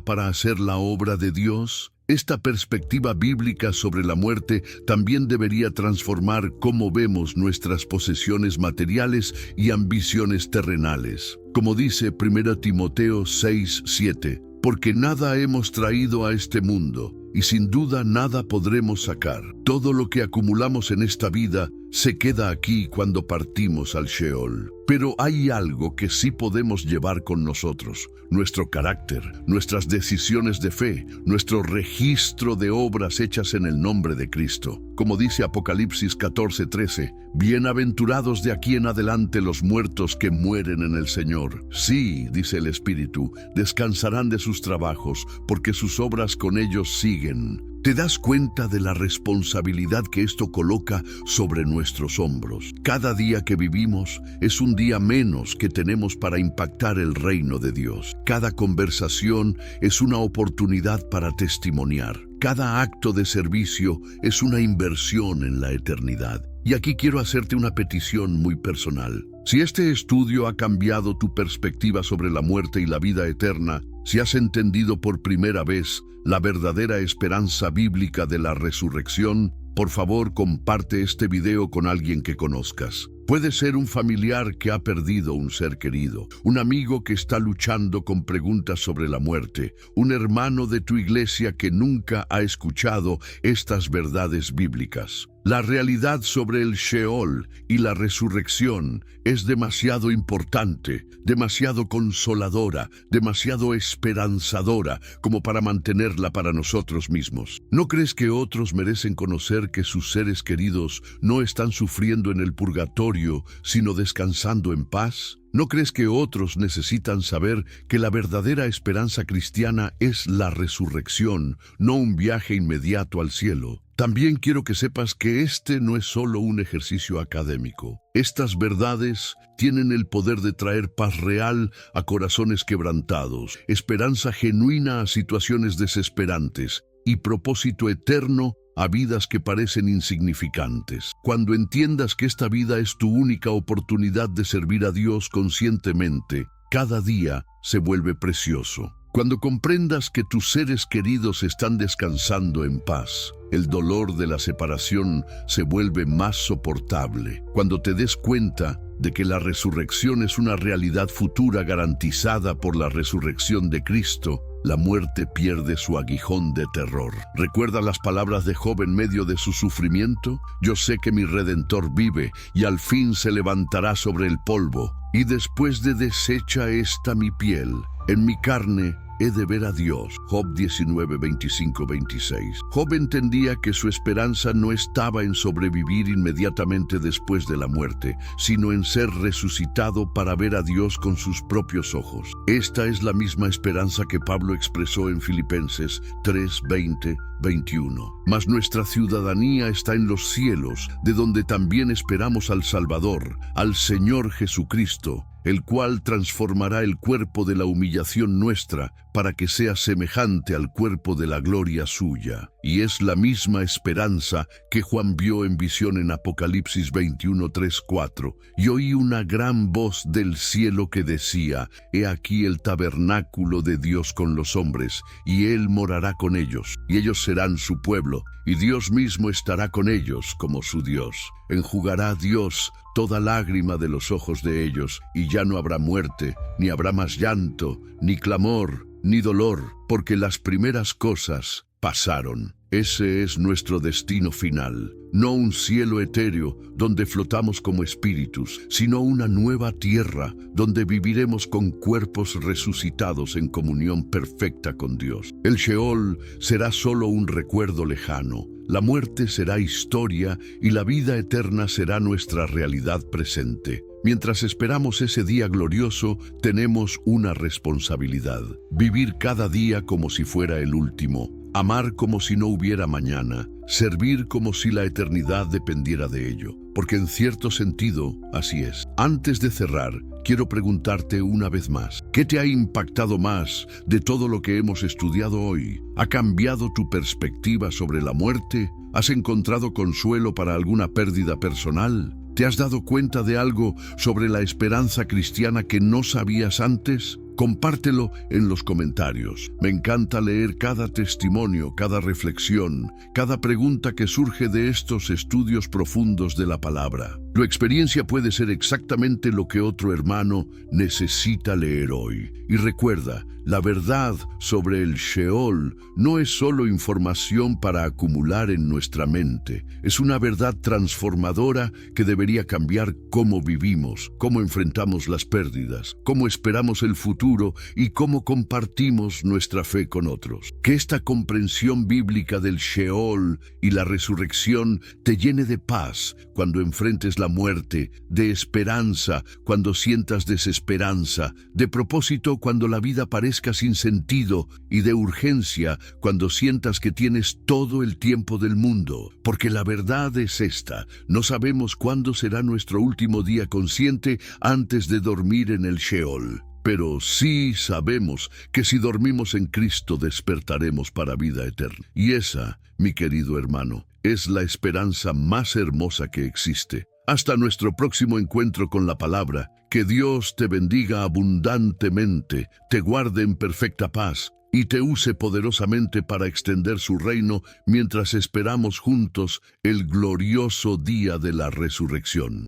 para hacer la obra de Dios? Esta perspectiva bíblica sobre la muerte también debería transformar cómo vemos nuestras posesiones materiales y ambiciones terrenales. Como dice 1 Timoteo 6:7, porque nada hemos traído a este mundo, y sin duda nada podremos sacar. Todo lo que acumulamos en esta vida se queda aquí cuando partimos al Sheol. Pero hay algo que sí podemos llevar con nosotros: nuestro carácter, nuestras decisiones de fe, nuestro registro de obras hechas en el nombre de Cristo. Como dice Apocalipsis 14:13, bienaventurados de aquí en adelante los muertos que mueren en el Señor. Sí, dice el Espíritu, descansarán de sus trabajos, porque sus obras con ellos siguen. ¿Te das cuenta de la responsabilidad que esto coloca sobre nuestros hombros? Cada día que vivimos es un día menos que tenemos para impactar el reino de Dios. Cada conversación es una oportunidad para testimoniar. Cada acto de servicio es una inversión en la eternidad. Y aquí quiero hacerte una petición muy personal. Si este estudio ha cambiado tu perspectiva sobre la muerte y la vida eterna, si has entendido por primera vez la verdadera esperanza bíblica de la resurrección, por favor comparte este video con alguien que conozcas. Puede ser un familiar que ha perdido un ser querido, un amigo que está luchando con preguntas sobre la muerte, un hermano de tu iglesia que nunca ha escuchado estas verdades bíblicas. La realidad sobre el Sheol y la resurrección es demasiado importante, demasiado consoladora, demasiado esperanzadora como para mantenerla para nosotros mismos. ¿No crees que otros merecen conocer que sus seres queridos no están sufriendo en el purgatorio, sino descansando en paz? ¿No crees que otros necesitan saber que la verdadera esperanza cristiana es la resurrección, no un viaje inmediato al cielo? También quiero que sepas que este no es solo un ejercicio académico. Estas verdades tienen el poder de traer paz real a corazones quebrantados, esperanza genuina a situaciones desesperantes y propósito eterno a vidas que parecen insignificantes. Cuando entiendas que esta vida es tu única oportunidad de servir a Dios conscientemente, cada día se vuelve precioso. Cuando comprendas que tus seres queridos están descansando en paz, el dolor de la separación se vuelve más soportable. Cuando te des cuenta de que la resurrección es una realidad futura garantizada por la resurrección de Cristo, la muerte pierde su aguijón de terror. ¿Recuerda las palabras de Job en medio de su sufrimiento? Yo sé que mi Redentor vive y al fin se levantará sobre el polvo. Y después de deshecha esta mi piel, en mi carne he de ver a Dios. Job 19, 25, 26. Job entendía que su esperanza no estaba en sobrevivir inmediatamente después de la muerte, sino en ser resucitado para ver a Dios con sus propios ojos. Esta es la misma esperanza que Pablo expresó en Filipenses 3, 20, 21. Mas nuestra ciudadanía está en los cielos, de donde también esperamos al Salvador, al Señor Jesucristo, el cual transformará el cuerpo de la humillación nuestra para que sea semejante al cuerpo de la gloria suya. Y es la misma esperanza que Juan vio en visión en Apocalipsis 21, 3, 4. Y oí una gran voz del cielo que decía: He aquí el tabernáculo de Dios con los hombres, y Él morará con ellos, y ellos serán su pueblo, y Dios mismo estará con ellos como su Dios. Enjugará Dios toda lágrima de los ojos de ellos, y ya no habrá muerte, ni habrá más llanto, ni clamor, ni dolor, porque las primeras cosas pasaron. Ese es nuestro destino final, no un cielo etéreo donde flotamos como espíritus, sino una nueva tierra donde viviremos con cuerpos resucitados en comunión perfecta con Dios. El Sheol será solo un recuerdo lejano, la muerte será historia y la vida eterna será nuestra realidad presente. Mientras esperamos ese día glorioso, tenemos una responsabilidad: vivir cada día como si fuera el último, amar como si no hubiera mañana, servir como si la eternidad dependiera de ello. Porque en cierto sentido, así es. Antes de cerrar, quiero preguntarte una vez más: ¿qué te ha impactado más de todo lo que hemos estudiado hoy? ¿Ha cambiado tu perspectiva sobre la muerte? ¿Has encontrado consuelo para alguna pérdida personal? ¿Te has dado cuenta de algo sobre la esperanza cristiana que no sabías antes? Compártelo en los comentarios. Me encanta leer cada testimonio, cada reflexión, cada pregunta que surge de estos estudios profundos de la palabra. Tu experiencia puede ser exactamente lo que otro hermano necesita leer hoy. Y recuerda, la verdad sobre el Sheol no es solo información para acumular en nuestra mente. Es una verdad transformadora que debería cambiar cómo vivimos, cómo enfrentamos las pérdidas, cómo esperamos el futuro y cómo compartimos nuestra fe con otros. Que esta comprensión bíblica del Sheol y la resurrección te llene de paz cuando enfrentes la muerte, de esperanza cuando sientas desesperanza, de propósito cuando la vida parezca sin sentido y de urgencia cuando sientas que tienes todo el tiempo del mundo. Porque la verdad es esta: no sabemos cuándo será nuestro último día consciente antes de dormir en el Sheol. Pero sí sabemos que si dormimos en Cristo despertaremos para vida eterna. Y esa, mi querido hermano, es la esperanza más hermosa que existe. Hasta nuestro próximo encuentro con la palabra. Que Dios te bendiga abundantemente, te guarde en perfecta paz y te use poderosamente para extender su reino mientras esperamos juntos el glorioso día de la resurrección.